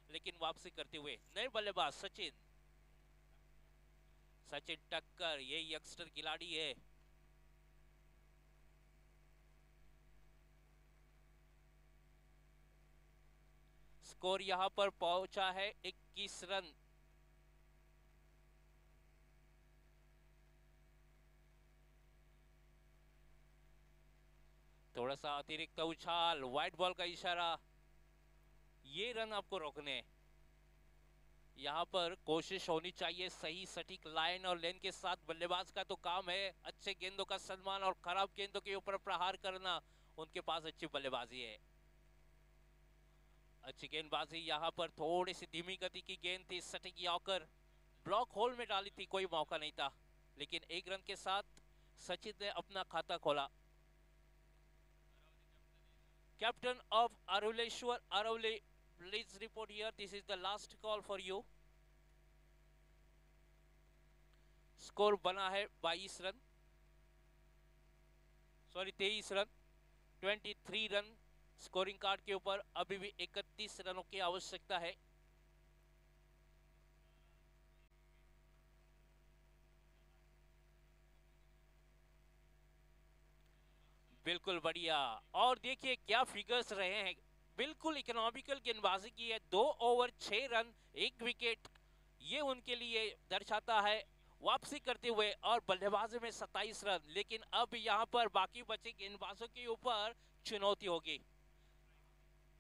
लेकिन वापसी करते हुए नए बल्लेबाज सचिन टक्कर, ये यंगस्टर खिलाड़ी है। स्कोर यहां पर पहुंचा है 21 रन। थोड़ा सा अतिरिक्त उछाल, व्हाइट बॉल का इशारा, ये रन आपको रोकने। यहां पर कोशिश होनी चाहिए सही सटीक लाइन और लेन के साथ। बल्लेबाज का तो काम है अच्छे गेंदों का सम्मान और खराब गेंदों के ऊपर प्रहार करना। उनके पास अच्छी बल्लेबाजी है, अच्छी गेंदबाजी। यहां पर थोड़ी सी धीमी गति की गेंद थी, सटीक यॉर्कर ब्लॉक होल में डाली थी, कोई मौका नहीं था। लेकिन 1 रन के साथ सचिन ने अपना खाता खोला। Captain of Aruleshwar Aravale, please report here. This is the last call for you. Score बना है 22 run, sorry 23 run, 23 run scoring card के ऊपर। अभी भी 31 रनों की आवश्यकता है। बिल्कुल बढ़िया। और देखिए क्या फिगर्स रहे हैं, बिल्कुल इकोनॉमिकल गेंदबाजी की है। 2 ओवर 6 रन 1 विकेट, ये उनके लिए दर्शाता है वापसी करते हुए। और बल्लेबाजी में 27 रन, लेकिन अब यहाँ पर बाकी बचे गेंदबाजों के ऊपर चुनौती होगी।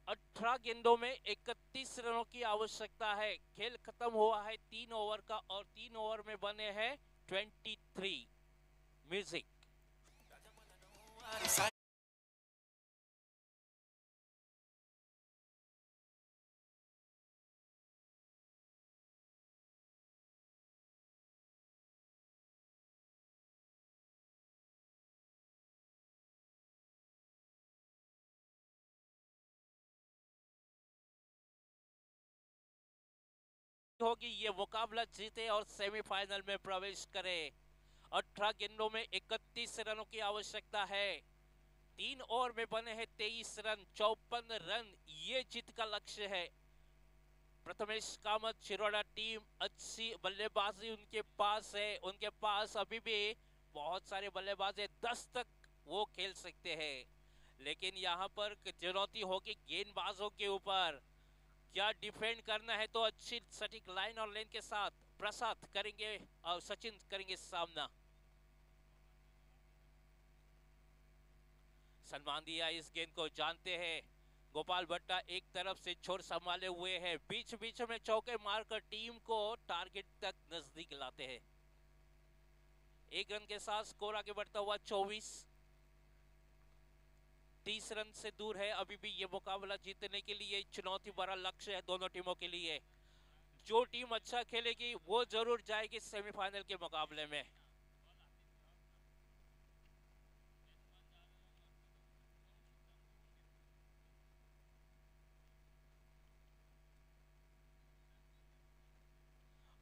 18 गेंदों में 31 रनों की आवश्यकता है। खेल खत्म हुआ है 3 ओवर का, और 3 ओवर में बने हैं 23। म्यूजिक। होगी ये मुकाबला जीते और सेमीफाइनल में प्रवेश करे। 18 गेंदों में 31 रनों की आवश्यकता है। 3 ओवर में बने हैं 23 रन, 54 रन ये जीत का लक्ष्य है। प्रथमेश कामत शिरोडा टीम अच्छी बल्लेबाजी उनके पास है, उनके पास अभी भी बहुत सारे बल्लेबाज है, 10 तक वो खेल सकते हैं। लेकिन यहाँ पर चुनौती होगी गेंदबाजों के ऊपर। क्या डिफेंड करना है, तो अच्छी सटीक लाइन और लेन के साथ प्रसाद करेंगे और सचिन करेंगे सामना। सलमान दिया इस गेंद को जानते हैं। गोपाल भट्टा एक तरफ से छोर संभाले हुए हैं, बीच बीच में चौके मारकर टीम को टारगेट तक नजदीक लाते हैं। 1 रन के साथ स्कोर आगे बढ़ता हुआ 24। 30 रन से दूर है अभी भी ये मुकाबला जीतने के लिए। चुनौती भरा लक्ष्य है दोनों टीमों के लिए। जो टीम अच्छा खेलेगी वो जरूर जाएगी सेमीफाइनल के मुकाबले में।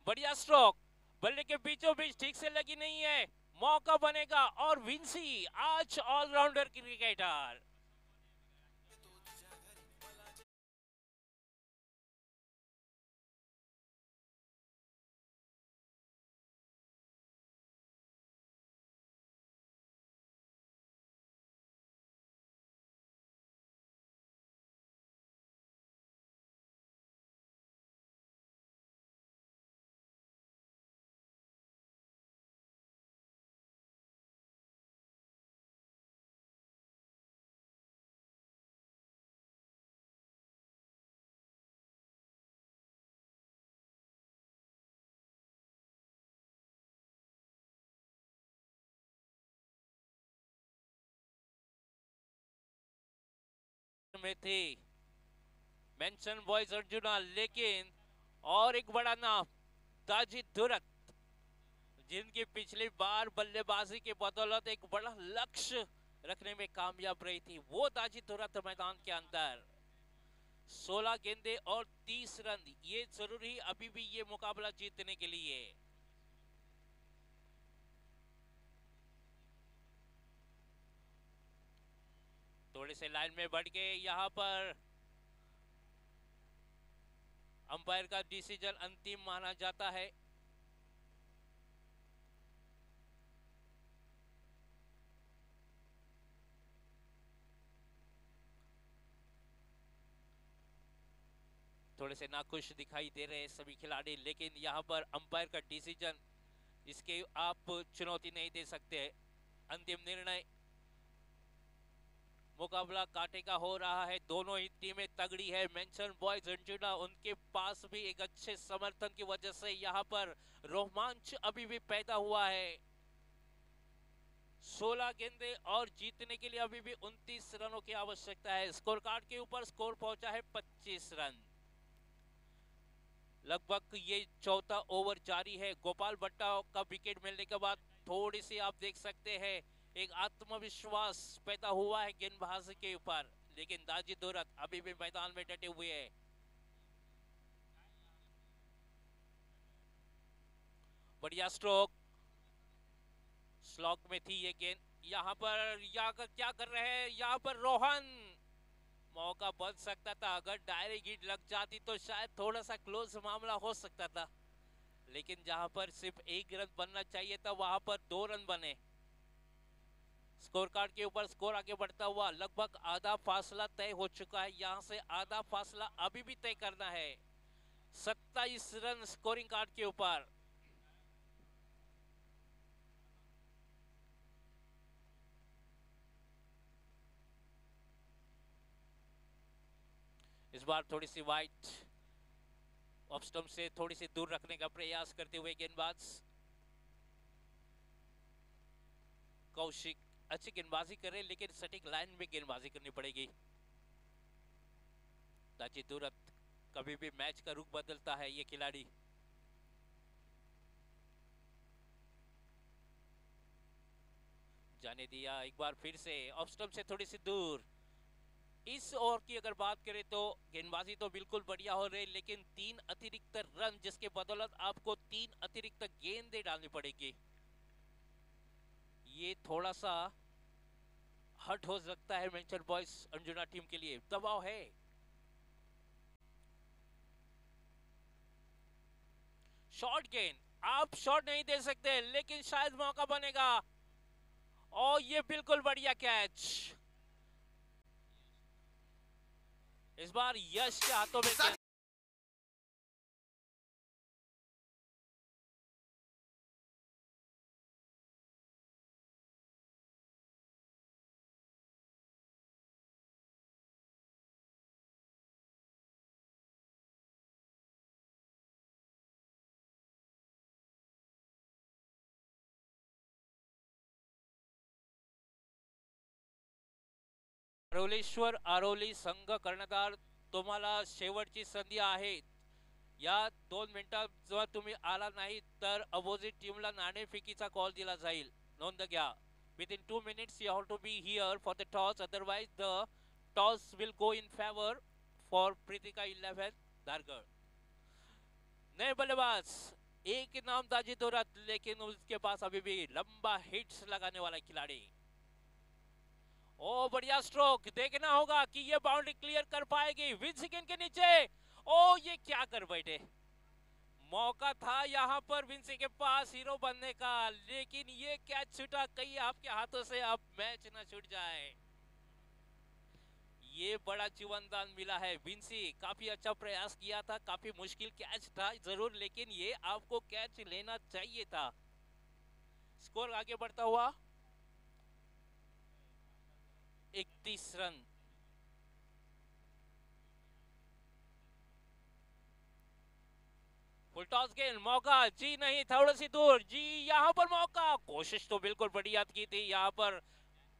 बढ़िया स्ट्रोक, बल्ले के बीचों बीच ठीक से लगी नहीं है, मौका बनेगा। और विंसी आज ऑलराउंडर क्रिकेटर। में थे मेंशन बॉयज अर्जुना, लेकिन और एक बड़ा नाम ताजी दुरत, जिनकी पिछली बार बल्लेबाजी के बदौलत एक बड़ा लक्ष्य रखने में कामयाब रही थी, वो ताजी दुरत मैदान के अंदर। 16 गेंदे और 30 रन, ये जरूरी अभी भी ये मुकाबला जीतने के लिए। थोड़े से लाइन में बढ़ के यहाँ पर अंपायर का डिसीजन अंतिम माना जाता है। थोड़े से नाखुश दिखाई दे रहे हैं सभी खिलाड़ी, लेकिन यहाँ पर अंपायर का डिसीजन, इसके आप चुनौती नहीं दे सकते। अंतिम निर्णय मुकाबला कांटे का हो रहा है। दोनों ही टीमें तगड़ी है। मेंशन बॉयज अर्जुना, उनके पास भी एक अच्छे समर्थन की वजह से यहाँ पर रोमांच अभी भी पैदा हुआ है। 16 गेंदे और जीतने के लिए अभी भी 29 रनों की आवश्यकता है। स्कोर कार्ड के ऊपर स्कोर पहुंचा है 25 रन। लगभग ये चौथा ओवर जारी है। गोपाल भट्टा का विकेट मिलने के बाद थोड़ी सी आप देख सकते हैं एक आत्मविश्वास पैदा हुआ है गेंदबाजी के ऊपर, लेकिन दाजी दुरत अभी भी मैदान में डटे हुए हैं। बढ़िया स्ट्रोक, स्लॉक में थी ये गेंद। यहाँ पर क्या कर रहे हैं यहाँ पर रोहन, मौका बन सकता था, अगर डायरेक्ट हिट लग जाती तो शायद थोड़ा सा क्लोज मामला हो सकता था, लेकिन जहां पर सिर्फ 1 रन बनना चाहिए था वहां पर 2 रन बने। स्कोर कार्ड के ऊपर स्कोर आगे बढ़ता हुआ लगभग आधा फासला तय हो चुका है। यहां से आधा फासला अभी भी तय करना है। 27 रन स्कोरिंग कार्ड के ऊपर। इस बार थोड़ी सी वाइट ऑफ स्टंप से थोड़ी सी दूर रखने का प्रयास करते हुए गेंदबाज कौशिक अच्छी गेंदबाजी करे, लेकिन सटीक लाइन में गेंदबाजी करनी पड़ेगी। दाजी दुरत कभी भी मैच का रुख बदलता है ये खिलाड़ी। जाने दिया एक बार फिर से ऑफ स्टंप से थोड़ी सी दूर। इस ओवर की अगर बात करें तो गेंदबाजी तो बिल्कुल बढ़िया हो रही, लेकिन 3 अतिरिक्त रन जिसके बदौलत आपको 3 अतिरिक्त गेंदें डालनी पड़ेगी। ये थोड़ा सा हट हो सकता है मैनचेस्टर बॉयज अंजुना टीम के लिए, दबाव है। शॉर्ट गेंद, आप शॉट नहीं दे सकते, लेकिन शायद मौका बनेगा। और ये बिल्कुल बढ़िया कैच। इस बार यश के हाथों में गेंद। आरोलेश्वर आरोली संघ कर्णधार, तुम्हाला शेवटची संधी आहे। या 2 मिनिटात जर तुम्ही आला नाही तर अपोजिट टीमला नाणेफेकीचा कॉल दिला जाईल, नोंद घ्या। Within 2 minutes you have to be here for the toss, otherwise the toss will go in favor for Pritika 11 धारगढ़। नए बल्लेबाज एक नाम दाजी दुरत, लेकिन उसके पास अभी भी लंबा हिट्स लगाने वाला खिलाड़ी। ओ बढ़िया स्ट्रोक, देखना होगा कि ये बाउंड्री क्लियर कर पाएगी विंसिगन के नीचे। ओ ये क्या कर बैठे, मौका था यहाँ पर विंसी के पास हीरो बनने का, लेकिन ये कैच छूटा। कहीं आपके हाथों से अब मैच ना छूट जाए। ये बड़ा जीवनदान मिला है। विंसी काफी अच्छा प्रयास किया था, काफी मुश्किल कैच था जरूर, लेकिन ये आपको कैच लेना चाहिए था। स्कोर आगे बढ़ता हुआ 31 रन। फुल टॉस गेंद, मौका जी नहीं, थोड़ी सी दूर जी। यहाँ पर मौका, कोशिश तो बिल्कुल बढ़िया की थी, यहाँ पर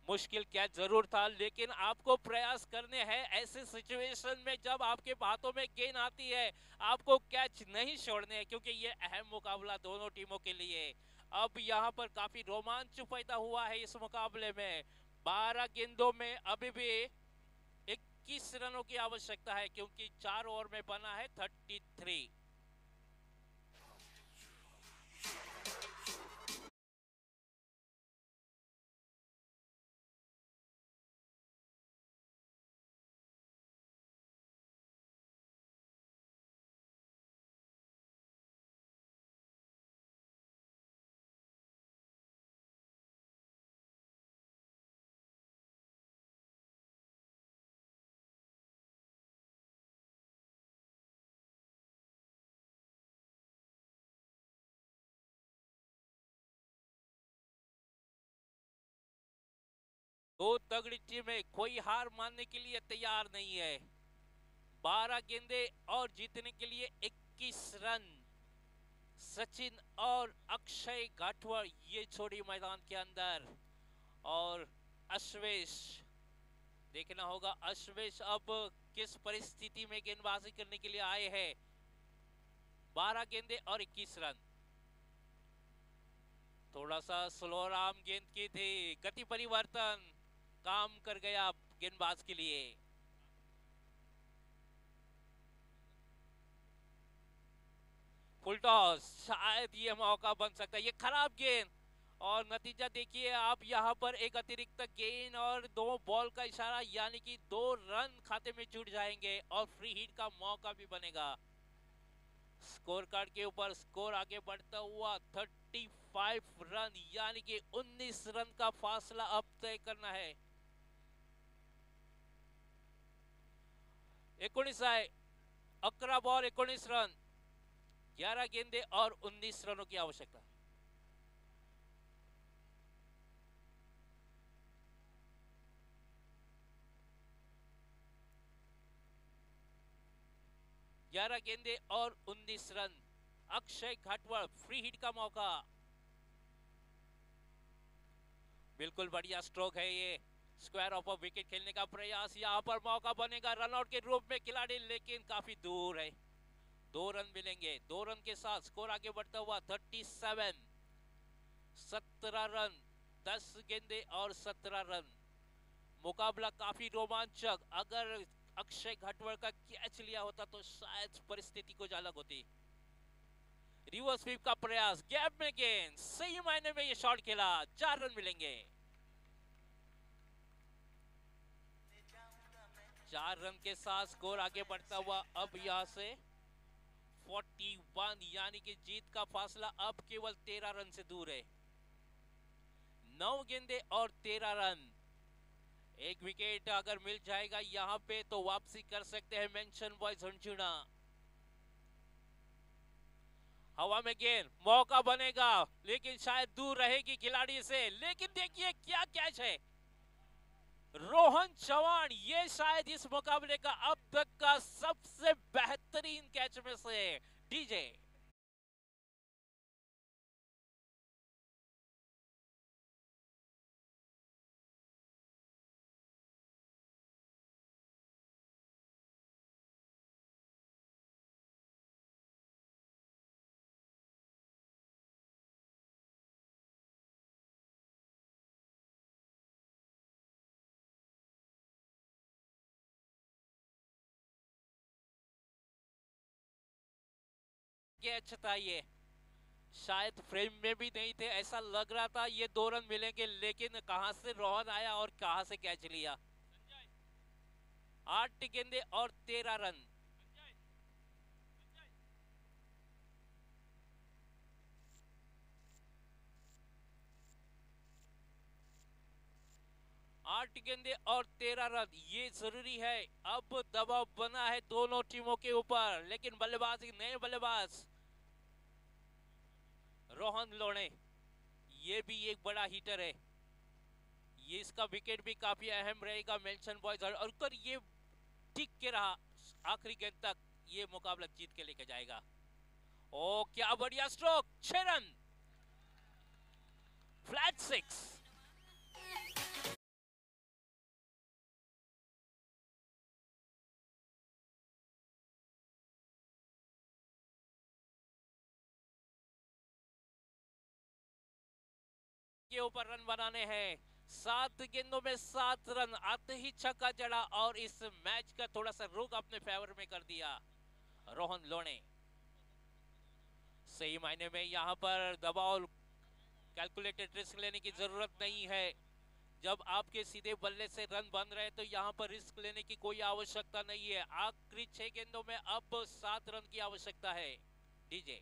मुश्किल कैच जरूर था, लेकिन आपको प्रयास करने हैं ऐसे सिचुएशन में जब आपके हाथों में गेंद आती है, आपको कैच नहीं छोड़ने हैं, क्योंकि ये अहम मुकाबला दोनों टीमों के लिए। अब यहाँ पर काफी रोमांच पैदा हुआ है इस मुकाबले में। 12 गेंदों में अभी भी 21 रनों की आवश्यकता है, क्योंकि 4 ओवर में बना है 33। दो तगड़ी टीमें कोई हार मानने के लिए तैयार नहीं है। 12 गेंदे और जीतने के लिए 21 रन। सचिन और अक्षय गाठवा ये छोड़ी मैदान के अंदर, और अश्वेश, देखना होगा अश्वेश अब किस परिस्थिति में गेंदबाजी करने के लिए आए हैं। 12 गेंदे और 21 रन। थोड़ा सा स्लो आर्म गेंद की थी, गति परिवर्तन काम कर गया गेंदबाज के लिए। फुल टॉस, शायद ये मौका बन सकता है। ये खराब गेंद और नतीजा देखिए आप, यहाँ पर एक अतिरिक्त गेंद और 2 बॉल का इशारा, यानी कि 2 रन खाते में जुड़ जाएंगे और फ्री हिट का मौका भी बनेगा। स्कोर कार्ड के ऊपर स्कोर आगे बढ़ता हुआ 35 रन, यानी कि 19 रन का फासला अब तय करना है। 19 आहे, 11 बॉल 19 रन, 11 गेंदे और 19 रनों की आवश्यकता। ग्यारह गेंदे और 19 रन। अक्षय घाटवल, फ्री हिट का मौका। बिल्कुल बढ़िया स्ट्रोक है ये। स्क्वायर ऑफ विकेट खेलने का प्रयास, यहाँ पर मौका बनेगा रनआउट के रूप में खिलाड़ी, लेकिन काफी दूर है। 2 रन मिलेंगे। 2 रन के साथ स्कोर आगे बढ़ता हुआ 37। 17 रन, 10 गेंदे और 17 रन। मुकाबला काफी रोमांचक। अगर अक्षय घाटवल का कैच लिया होता तो शायद परिस्थिति कुछ अलग होती। रिवर्स स्वीप का प्रयास, गैप में गेंद, सही मायने में ये शॉट खेला। 4 रन मिलेंगे। 4 रन के साथ स्कोर आगे बढ़ता हुआ अब यहां से 41, यानी कि जीत का फासला अब केवल 13 रन से दूर है। 9 गेंदे और 13 रन। एक विकेट अगर मिल जाएगा यहां पे तो वापसी कर सकते हैं मेंशन बॉयज झुंझुना। हवा में गेंद, मौका बनेगा लेकिन शायद दूर रहेगी खिलाड़ी से। लेकिन देखिए क्या कैच है, रोहन चौहान। ये शायद इस मुकाबले का अब तक का सबसे बेहतरीन कैच में से। डीजे कैच था ये, शायद फ्रेम में भी नहीं थे, ऐसा लग रहा था ये 2 रन मिलेंगे, लेकिन कहां से रोहन आया और कहां से कैच लिया। 8 गेंदे और 13 रन। आठ गेंदे और 13 रन, ये जरूरी है। अब दबाव बना है दोनों टीमों के ऊपर, लेकिन बल्लेबाजी, नए बल्लेबाज रोहन लोणे, ये भी एक बड़ा हिटर है। ये इसका विकेट भी काफी अहम रहेगा मेंशन बॉयज, और अगर ये टिक के रहा आखिरी गेंद तक, ये मुकाबला जीत के लेके जाएगा। ओ क्या बढ़िया स्ट्रोक, 6 रन, फ्लैट 6। के ऊपर रन बनाने हैं। 7 गेंदों में 7 रन, आते ही छक्का जड़ा और इस मैच का थोड़ा सा रुख अपने फेवर में कर दिया रोहन लोणे। सही मायने में यहाँ पर दबाव, कैलकुलेटेड रिस्क लेने की जरूरत नहीं है। जब आपके सीधे बल्ले से रन बन रहे हैं तो यहाँ पर रिस्क लेने की कोई आवश्यकता नहीं है। आखिरी 6 गेंदों में अब 7 रन की आवश्यकता है। डीजे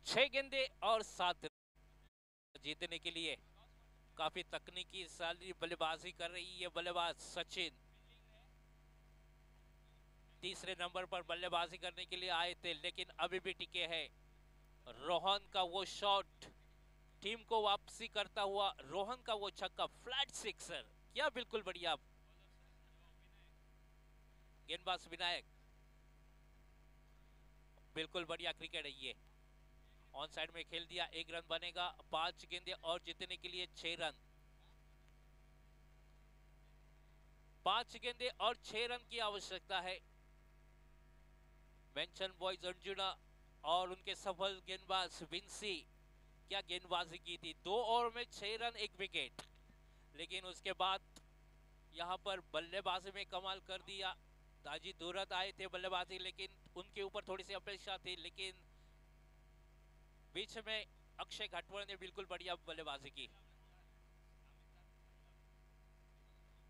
6 गेंदे और 7 रन जीतने के लिए काफी तकनीकी साली बल्लेबाजी कर रही है बल्लेबाज सचिन। तीसरे नंबर पर बल्लेबाजी करने के लिए आए थे, लेकिन अभी भी टिके हैं। रोहन का वो शॉट टीम को वापसी करता हुआ, रोहन का वो छक्का, फ्लैट सिक्सर, क्या बिल्कुल बढ़िया। गेंदबाज विनायक, बिल्कुल बढ़िया क्रिकेट है ये। ऑन साइड में खेल दिया, 1 रन बनेगा, 5 गेंदे और जीतने के लिए 6 रन। 5 गेंदे और 6 रन की आवश्यकता है। मेंशन बॉयज अर्जुना और उनके सफल गेंदबाज विंसी, क्या गेंदबाजी की थी। 2 ओवर में 6 रन 1 विकेट। लेकिन उसके बाद यहाँ पर बल्लेबाजी में कमाल कर दिया। ताजी दूरत आए थे बल्लेबाजी, लेकिन उनके ऊपर थोड़ी सी अपेक्षा थी, लेकिन बीच में अक्षय घाटवड़ ने बिल्कुल बढ़िया बल्लेबाजी की।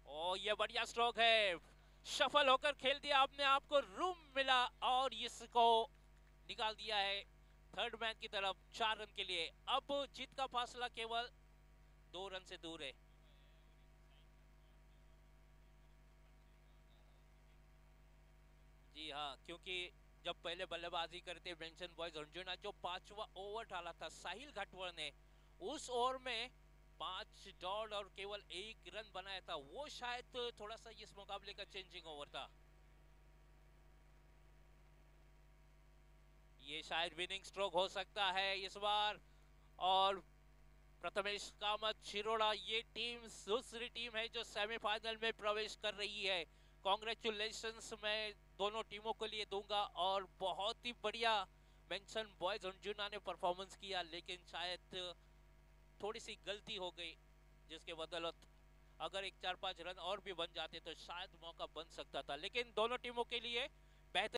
ओ ये बढ़िया स्ट्रोक है, शफल होकर खेल दिया, अपने आप को रूम मिला और इसको निकाल दिया है थर्ड मैन की तरफ 4 रन के लिए। अब जीत का फासला केवल 2 रन से दूर है। जी हाँ, क्योंकि जब पहले बल्लेबाजी करते मेंशन बॉयज अर्जुना, जो 5वां ओवर डाला था साहिल घाटवड़ ने, उस ओवर में 5 डॉट और केवल 1 रन बनाया था। वो शायद थोड़ा सा इस मुकाबले का चेंजिंग ओवर था। ये शायद विनिंग स्ट्रोक हो सकता है इस बार। और प्रथमेश कामत शिरोड़ा, ये टीम दूसरी टीम है जो सेमीफाइनल में प्रवेश कर रही है। कॉन्ग्रेचुलेशंस मैं दोनों टीमों के लिए दूंगा। और बहुत ही बढ़िया मेंशन बॉयज अर्जुना ने परफॉर्मेंस किया, लेकिन शायद थोड़ी सी गलती हो गई, जिसके बदौलत अगर 1 4 5 रन और भी बन जाते तो शायद मौका बन सकता था। लेकिन दोनों टीमों के लिए बेहतर